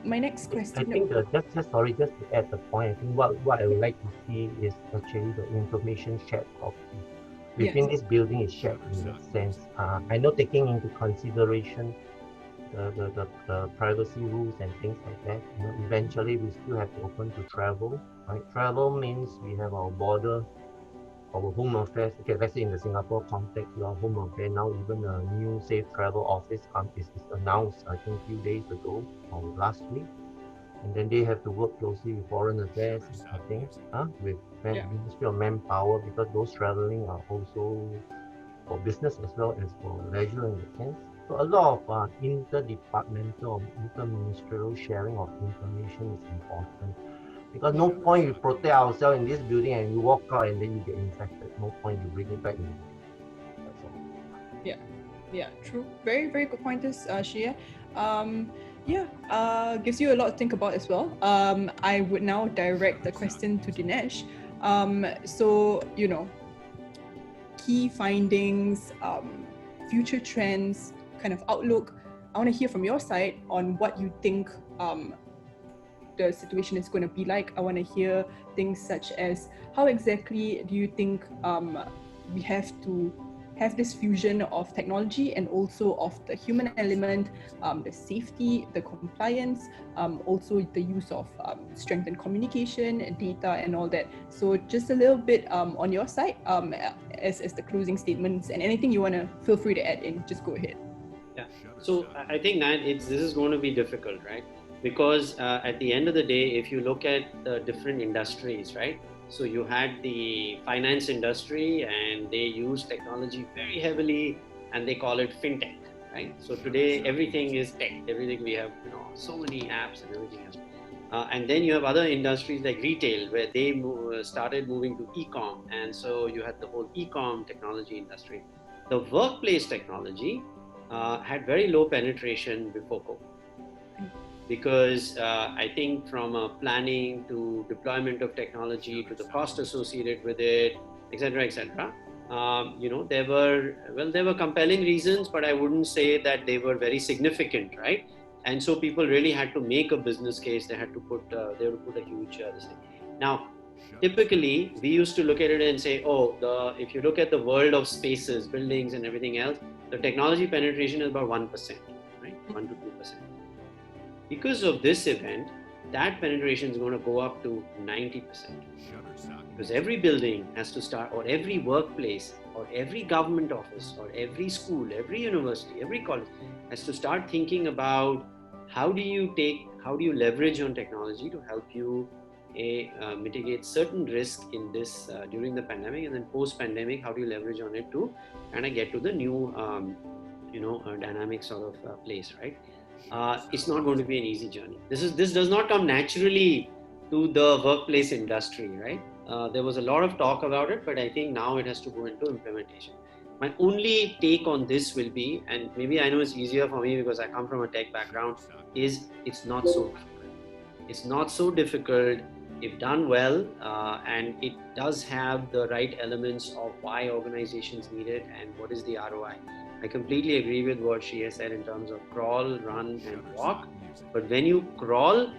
my next question. I think just to add the point, I think what I would like to see is actually the information shared properly. Within this building is shared in that sense. I know taking into consideration the privacy rules and things like that, eventually we still have to open to travel, right? Travel means we have our border, our home affairs. Okay, let's say in the Singapore context, your home affairs now, even a new safe travel office is announced, I think, a few days ago or last week. And then they have to work closely with Foreign Affairs, I think, with Ministry of Manpower, because those traveling are also for business as well as for leisure in a sense. So a lot of interdepartmental or interministerial sharing of information is important, because no point you protect ourselves in this building and you walk out and then you get infected. No point you bring it back in. That's all. Yeah, true. Very, very good pointers, Shia. Gives you a lot to think about as well. I would now direct the question to Dinesh. So, key findings, future trends, kind of outlook. I want to hear from your side on what you think the situation is going to be like. I want to hear things such as how exactly do you think we have to have this fusion of technology and also of the human element, the safety, the compliance, also the use of strengthened communication, data, and all that. So just a little bit on your side as the closing statements, and anything you want to feel free to add in, just go ahead. Yeah. So I think that this is going to be difficult, right? Because at the end of the day, if you look at the different industries, right? So you had the finance industry, and they use technology very heavily, and they call it fintech, right? So today everything is tech. Everything we have, so many apps and everything else. And then you have other industries like retail, where they started moving to e-com, and so you had the whole e-com technology industry. The workplace technology had very low penetration before COVID. Because I think from planning to deployment of technology to the cost associated with it, etc., there were compelling reasons, but I wouldn't say that they were very significant, right? And so people really had to make a business case. They had to put a huge this thing. Now, typically, we used to look at it and say, if you look at the world of spaces, buildings, and everything else, the technology penetration is about 1%, right? 1 to 2%. Because of this event, that penetration is going to go up to 90%. Because every building has to start, or every workplace, or every government office, or every school, every university, every college has to start thinking about how do you leverage on technology to help you mitigate certain risk in this during the pandemic, and then post-pandemic, how do you leverage on it to kind of get to the new dynamic sort of place, right? It's not going to be an easy journey. This does not come naturally to the workplace industry, right? There was a lot of talk about it, but I think now it has to go into implementation. My only take on this will be, and maybe I know it's easier for me because I come from a tech background, is it's not so difficult. It's not so difficult if done well, and it does have the right elements of why organizations need it and what is the ROI. I completely agree with what she has said in terms of crawl, run, and walk. But when you crawl,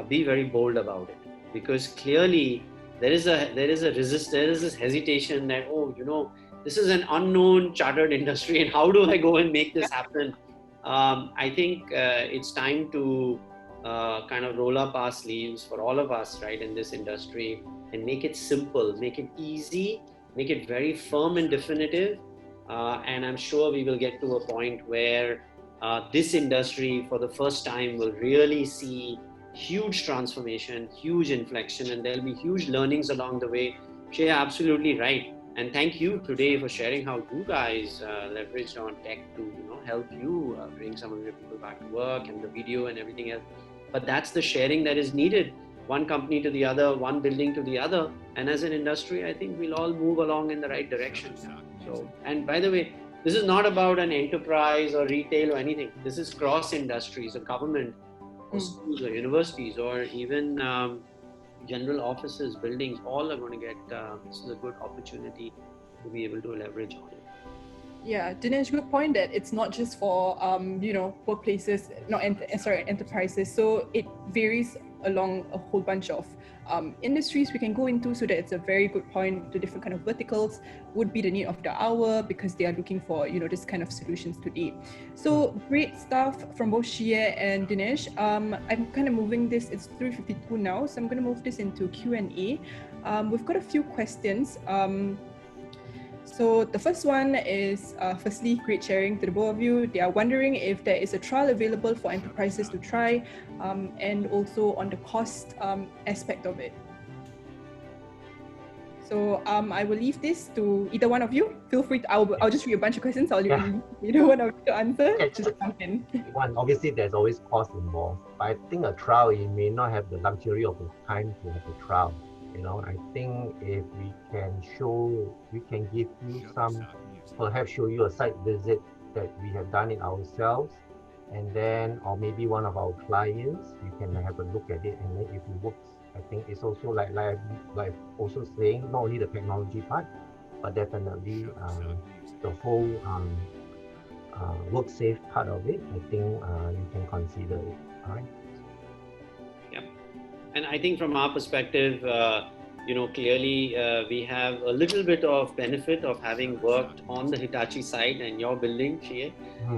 be very bold about it, because clearly there is this hesitation that this is an unknown chartered industry, and how do I go and make this happen? I think it's time to kind of roll up our sleeves for all of us, right, in this industry, and make it simple, make it easy, make it very firm and definitive. And I'm sure we will get to a point where this industry for the first time will really see huge transformation, huge inflection, and there'll be huge learnings along the way. Shreya, absolutely right. And thank you today for sharing how you guys leveraged on tech to help you bring some of your people back to work, and the video and everything else. But that's the sharing that is needed. One company to the other, one building to the other. And as an industry, I think we'll all move along in the right direction. So, and by the way, this is not about an enterprise or retail or anything. This is cross industries or government or schools or universities or even general offices, buildings, all are going to get, this is a good opportunity to be able to leverage on it. Yeah, Dinesh, good point that it's not just for, workplaces, enterprises. So it varies along a whole bunch of industries we can go into, so that it's a very good point. The different kind of verticals would be the need of the hour because they are looking for, this kind of solutions today. So great stuff from both Shreya and Dinesh. I'm kind of moving this, it's 3:52 now, so I'm going to move this into Q&A. We've got a few questions. So the first one is, firstly, great sharing to the both of you. They are wondering if there is a trial available for enterprises to try, and also on the cost aspect of it. So I will leave this to either one of you. Feel free to, I'll just read a bunch of questions. I'll leave either one of you to answer. Okay, just jump in. One, obviously there's always cost involved, but I think a trial, you may not have the luxury of the time to have a trial. I think if we can give you perhaps show you a site visit that we have done it ourselves, and then, or maybe one of our clients, you can have a look at it, and then if it works, I think it's also like also saying, not only the technology part, but definitely the whole work safe part of it. I think you can consider it. All right. And I think from our perspective, clearly we have a little bit of benefit of having worked on the Hitachi site and your building, Shreya.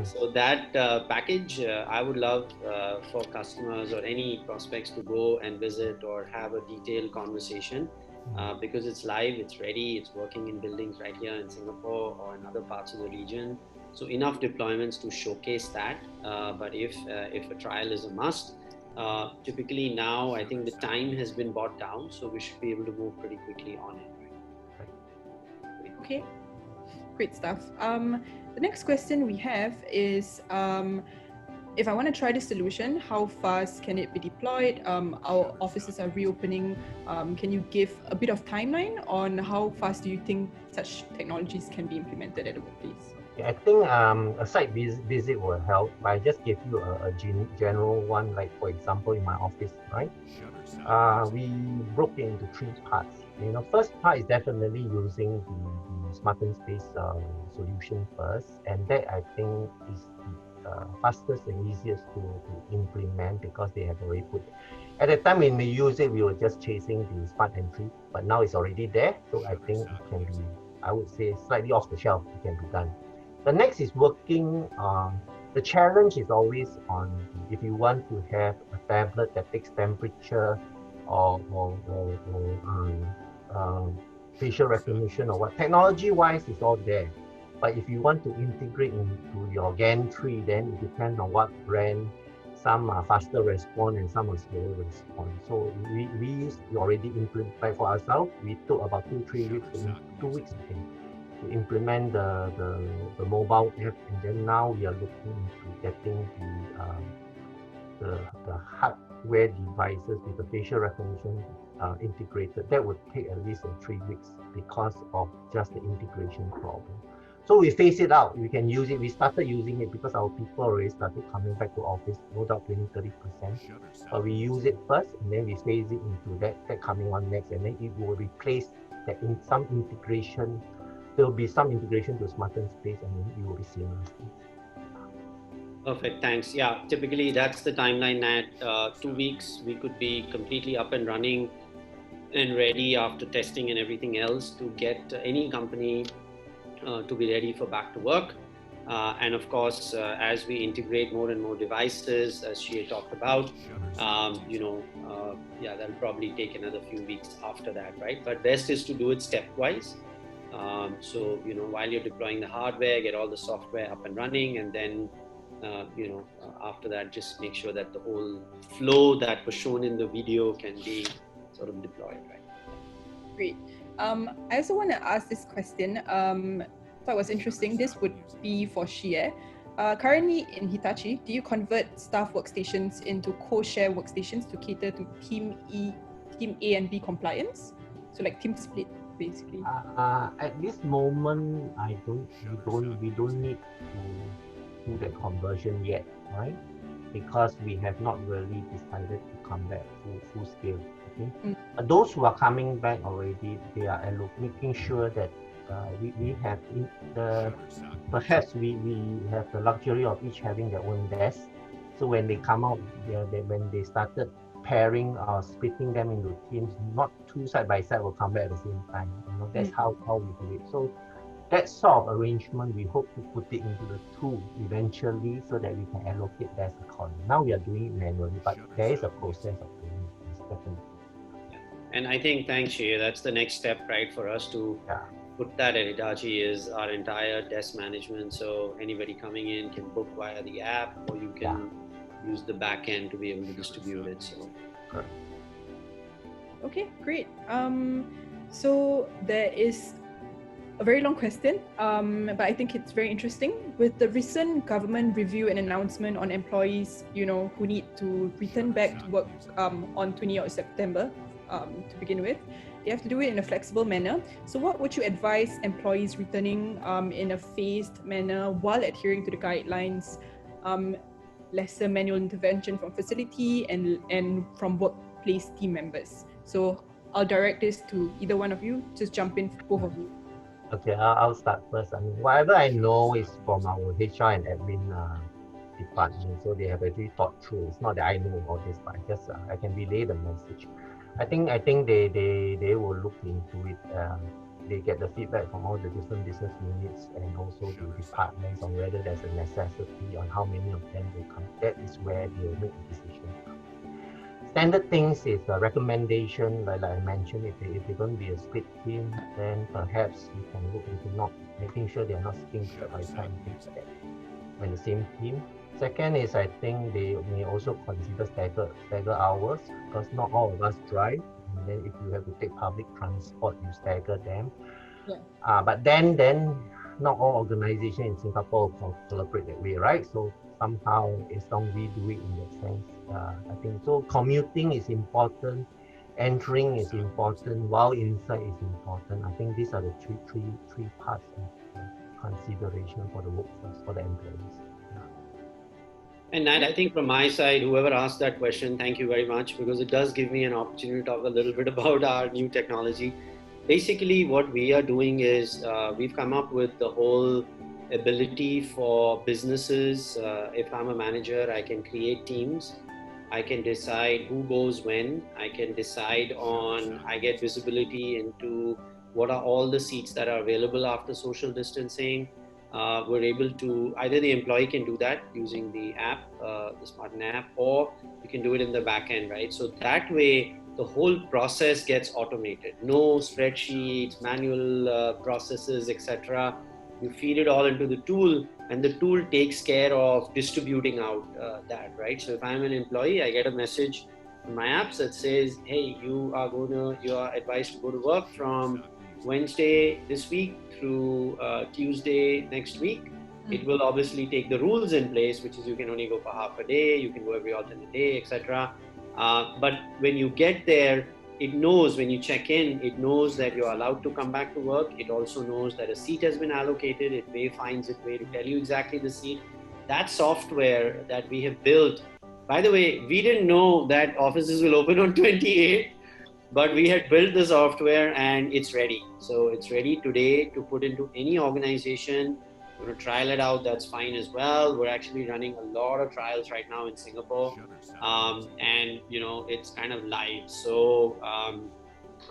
So that package, I would love for customers or any prospects to go and visit or have a detailed conversation, because it's live, it's ready, it's working in buildings right here in Singapore or in other parts of the region. So enough deployments to showcase that. But if a trial is a must, typically now I think the time has been brought down, so we should be able to move pretty quickly on it. Right? Okay, great stuff. The next question we have is, if I want to try this solution, how fast can it be deployed? Our offices are reopening. Can you give a bit of timeline on how fast do you think such technologies can be implemented at the workplace? I think a site visit will help, but I just give you a general one, like for example in my office, right? We broke it into 3 parts. First part is definitely using the smart space solution first, and that I think is the fastest and easiest to implement because they have already put it. At the time when we use it, we were just chasing the smart entry, but now it's already there, so I think it can be, I would say, slightly off the shelf. It can be done. The next is working. The challenge is always on if you want to have a tablet that takes temperature or facial recognition or what. Technology-wise, it's all there. But if you want to integrate into your gantry, then it depends on what brand. Some are faster response and some are slower response. So we already implement, like for ourselves, we took about 2-3 weeks, 2 weeks to implement the mobile app, and then now we are looking into getting the hardware devices with the facial recognition integrated. That would take at least 3 weeks because of just the integration problem. So we phase it out. We can use it. We started using it because our people already started coming back to office, no doubt 20-30%. But we use it first, and then we phase it into that coming on next, and then it will replace that in some integration. There will be some integration to smarter space, and then it will be seamless. Perfect, thanks. Yeah, typically that's the timeline that 2 weeks we could be completely up and running and ready after testing and everything else to get any company to be ready for back to work. And of course, as we integrate more and more devices, as she had talked about, that'll probably take another few weeks after that, right? But best is to do it stepwise. So, while you're deploying the hardware, get all the software up and running, and then, after that, just make sure that the whole flow that was shown in the video can be sort of deployed, right? Great. I also want to ask this question. Thought it was interesting. This would be for Shie. Currently in Hitachi, do you convert staff workstations into co-share workstations to cater to Team A and B compliance? So like team split, basically. At this moment, we don't need to do that conversion yet, right? Because we have not really decided to come back full scale. Okay? Those who are coming back already, they are making sure that we have perhaps we have the luxury of each having their own desk. So when they come out, when they started pairing or splitting them into teams, not two side by side will come back at the same time. That's how we do it. So that sort of arrangement, we hope to put it into the tool eventually so that we can allocate desk accordingly. Now we are doing it manually, but there is a process of doing it, definitely. And I think, thanks, Shea, that's the next step, right, for us to put that at Hitachi is our entire desk management. So anybody coming in can book via the app, or you can use the back end to be able to distribute it. So. Correct. Okay, great. So there is a very long question, but I think it's very interesting. With the recent government review and announcement on employees, who need to return back to work on 28th of September, to begin with, they have to do it in a flexible manner. So what would you advise employees returning in a phased manner while adhering to the guidelines, lesser manual intervention from facility and from workplace team members? So I'll direct this to either one of you. Just jump in, both of you. Okay, I'll start first. I mean, whatever I know is from our HR and admin department, so they have actually thought through. It's not that I know all this, but I can relay the message. I think they will look into it. They get the feedback from all the different business units and also the departments on whether there's a necessity on how many of them will come. That is where they will make a decision. Standard things is a recommendation, like I mentioned, if they're going to be a split team, then perhaps you can look into not making sure they're not sitting side by side when the same team. Second is, I think they may also consider stagger hours, because not all of us drive, and then if you have to take public transport, you stagger them. But then not all organizations in Singapore collaborate that way, right? So somehow, as long as we do it in that sense, I think so. Commuting is important, entering is important, while inside is important. I think these are the three parts of consideration for the workforce, for the employees. And Nat, I think from my side, whoever asked that question, thank you very much, because it does give me an opportunity to talk a little bit about our new technology. Basically, what we are doing is we've come up with the whole ability for businesses. If I'm a manager, I can create teams. I can decide who goes when. I can decide I get visibility into what are all the seats that are available after social distancing. We're able to, either the employee can do that using the app, the Smarten app, or you can do it in the back end, right? So that way, the whole process gets automated. No spreadsheets, manual processes, etc. You feed it all into the tool, and the tool takes care of distributing out that, right? So if I'm an employee, I get a message in my apps that says, hey, you are advised to go to work from Wednesday this week through Tuesday next week. It will obviously take the rules in place, which is you can only go for half a day, you can go every alternate day, etc. But when you get there, it knows when you check in, it knows that you're allowed to come back to work. It also knows that a seat has been allocated. It finds its way to tell you exactly the seat. That software that we have built, by the way, we didn't know that offices will open on 28th. But we had built the software and it's ready. So it's ready today to put into any organization. We're going to trial it out. That's fine as well. We're actually running a lot of trials right now in Singapore. And, it's kind of live. So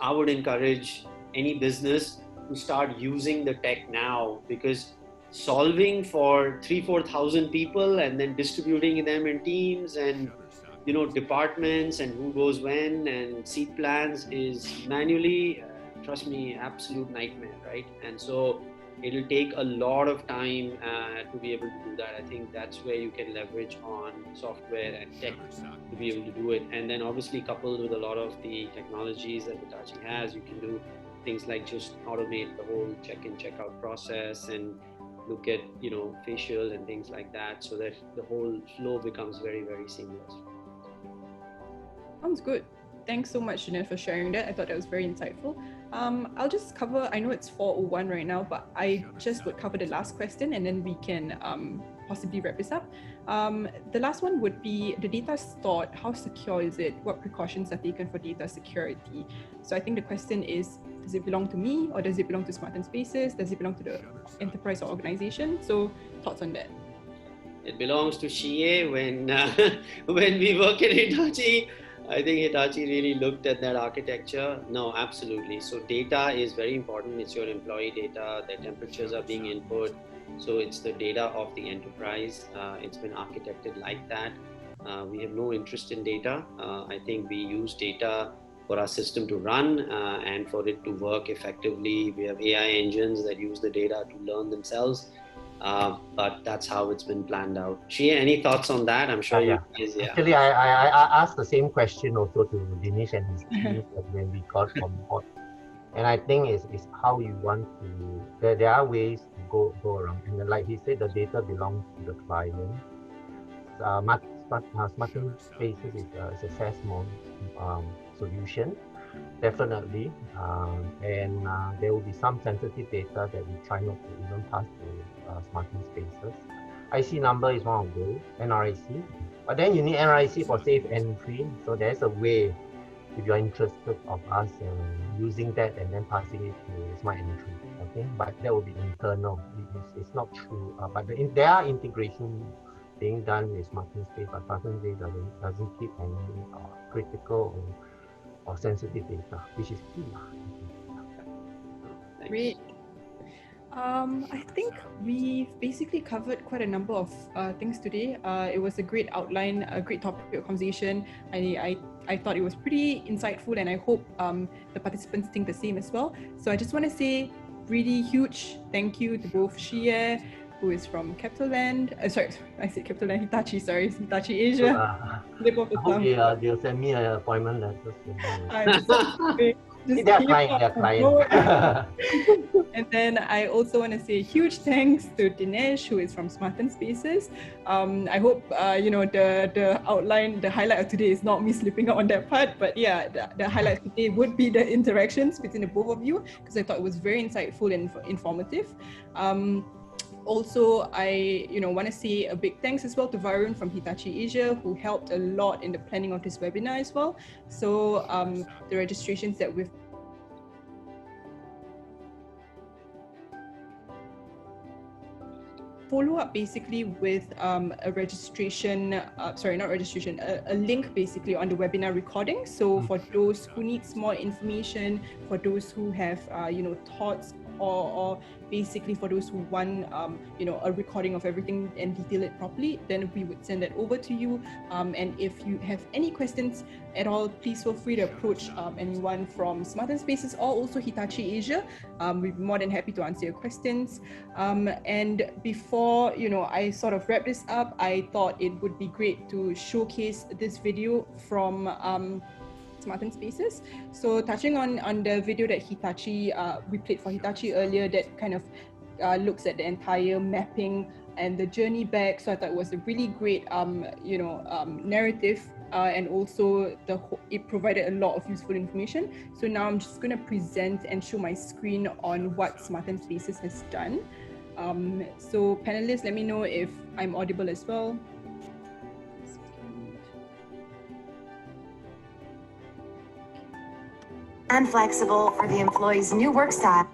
I would encourage any business to start using the tech now, because solving for 3,000-4,000 people and then distributing them in teams and departments and who goes when and seat plans is manually, trust me, absolute nightmare, right? And so it'll take a lot of time to be able to do that. I think that's where you can leverage on software and tech to be able to do it. And then obviously coupled with a lot of the technologies that Hitachi has, you can do things like just automate the whole check-in, check-out process and look at, facial and things like that, so that the whole flow becomes very, very seamless. Sounds good. Thanks so much, Jeanette, for sharing that. I thought that was very insightful. I'll just cover, I know it's 4:01 right now, but I just would cover the last question and then we can possibly wrap this up. The last one would be, the data stored, how secure is it? What precautions are taken for data security? So I think the question is, does it belong to me or does it belong to Smart & Spaces? Does it belong to the enterprise or organization? So thoughts on that? It belongs to Shie. When we work at Hitachi, I think Hitachi really looked at that architecture. No, absolutely. So data is very important. It's your employee data. Their temperatures are being input. So it's the data of the enterprise. It's been architected like that. We have no interest in data. I think we use data for our system to run and for it to work effectively. We have AI engines that use the data to learn themselves. But that's how it's been planned out. Shia, any thoughts on that? I'm sure you guys, Actually, I asked the same question also to Dinesh and his team when we got on board. And I think it's how you want to, there are ways to go around. And like he said, the data belongs to the client. Smart Spaces is a SaaS solution, definitely. And there will be some sensitive data that we try not to even pass to Smart Spaces. IC number is one of those, NRIC. But then you need NRIC for safe entry. So there's a way, if you're interested, of us using that and then passing it to Smart Entry. Okay, but that will be internal. It's not true. But there are integration being done with Smart Space, but Smart Space doesn't keep any critical or sensitive data, which is key. Great. I think we've basically covered quite a number of things today. It was a great outline, a great topic of conversation. I thought it was pretty insightful, and I hope the participants think the same as well. So I just want to say really huge thank you to both Shie, who is from CapitaLand, Hitachi, Hitachi Asia. They'll send me an appointment letter. They're client. And then I also want to say huge thanks to Dinesh, who is from Smart & Spaces. I hope the outline, the highlight of today is not me slipping out on that part, but yeah, the highlight today would be the interactions between the both of you, because I thought it was very insightful and informative. Also, I want to say a big thanks as well to Varun from Hitachi Asia, who helped a lot in the planning of this webinar as well. So the registrations that we've follow up basically with a registration, a link basically on the webinar recording. So for those who need more information, for those who have thoughts, or basically for those who want a recording of everything and detail it properly, then we would send that over to you. And if you have any questions at all, please feel free to approach anyone from Smart & Spaces or also Hitachi Asia. We'd be more than happy to answer your questions. And before I sort of wrap this up, I thought it would be great to showcase this video from Smart & Spaces. So touching on the video that Hitachi, we played for Hitachi earlier, that kind of looks at the entire mapping and the journey back. So I thought it was a really great, narrative, and also it provided a lot of useful information. So now I'm just going to present and show my screen on what Smart & Spaces has done. So panelists, let me know if I'm audible as well. And flexible for the employee's new work style.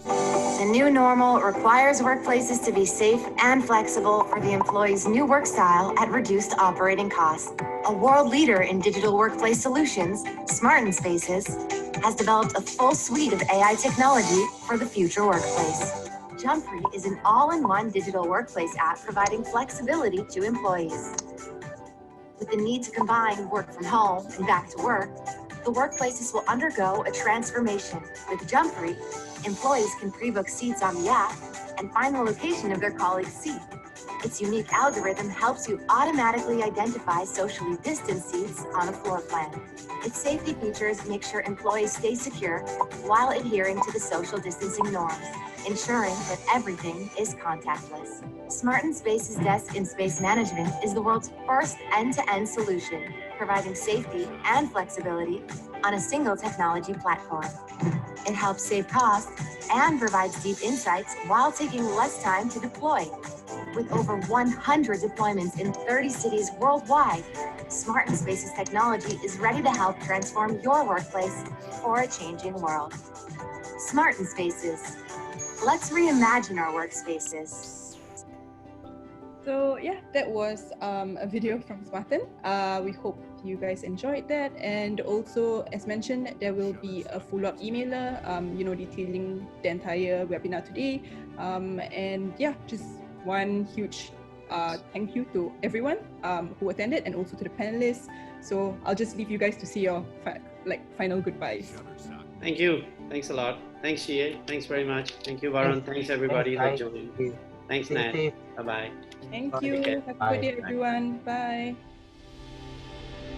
The new normal requires workplaces to be safe and flexible for the employee's new work style at reduced operating costs. A world leader in digital workplace solutions, Smart & Spaces has developed a full suite of AI technology for the future workplace. Jumfree is an all-in-one digital workplace app providing flexibility to employees. With the need to combine work from home and back to work, the workplaces will undergo a transformation. With Jumfree, employees can pre-book seats on the app and find the location of their colleague's seat. Its unique algorithm helps you automatically identify socially distanced seats on a floor plan. Its safety features make sure employees stay secure while adhering to the social distancing norms, ensuring that everything is contactless. Smart in Space's Desk in Space Management is the world's first end-to-end solution, providing safety and flexibility on a single technology platform. It helps save costs and provides deep insights while taking less time to deploy. With over 100 deployments in 30 cities worldwide, Smart in Space's technology is ready to help transform your workplace for a changing world. Smart in Spaces. Let's reimagine our workspaces. So yeah, that was a video from Spartan. We hope you guys enjoyed that, and also as mentioned, there will be a follow-up emailer, detailing the entire webinar today. And yeah, just one huge thank you to everyone who attended, and also to the panelists. So I'll just leave you guys to see your final goodbyes. Thank you. Thanks a lot. Thanks, Shie. Thanks very much. Thank you, Varun. Thanks everybody for joining. Thanks, Nat. Bye-bye. Thank you. Have a good day, everyone. Bye.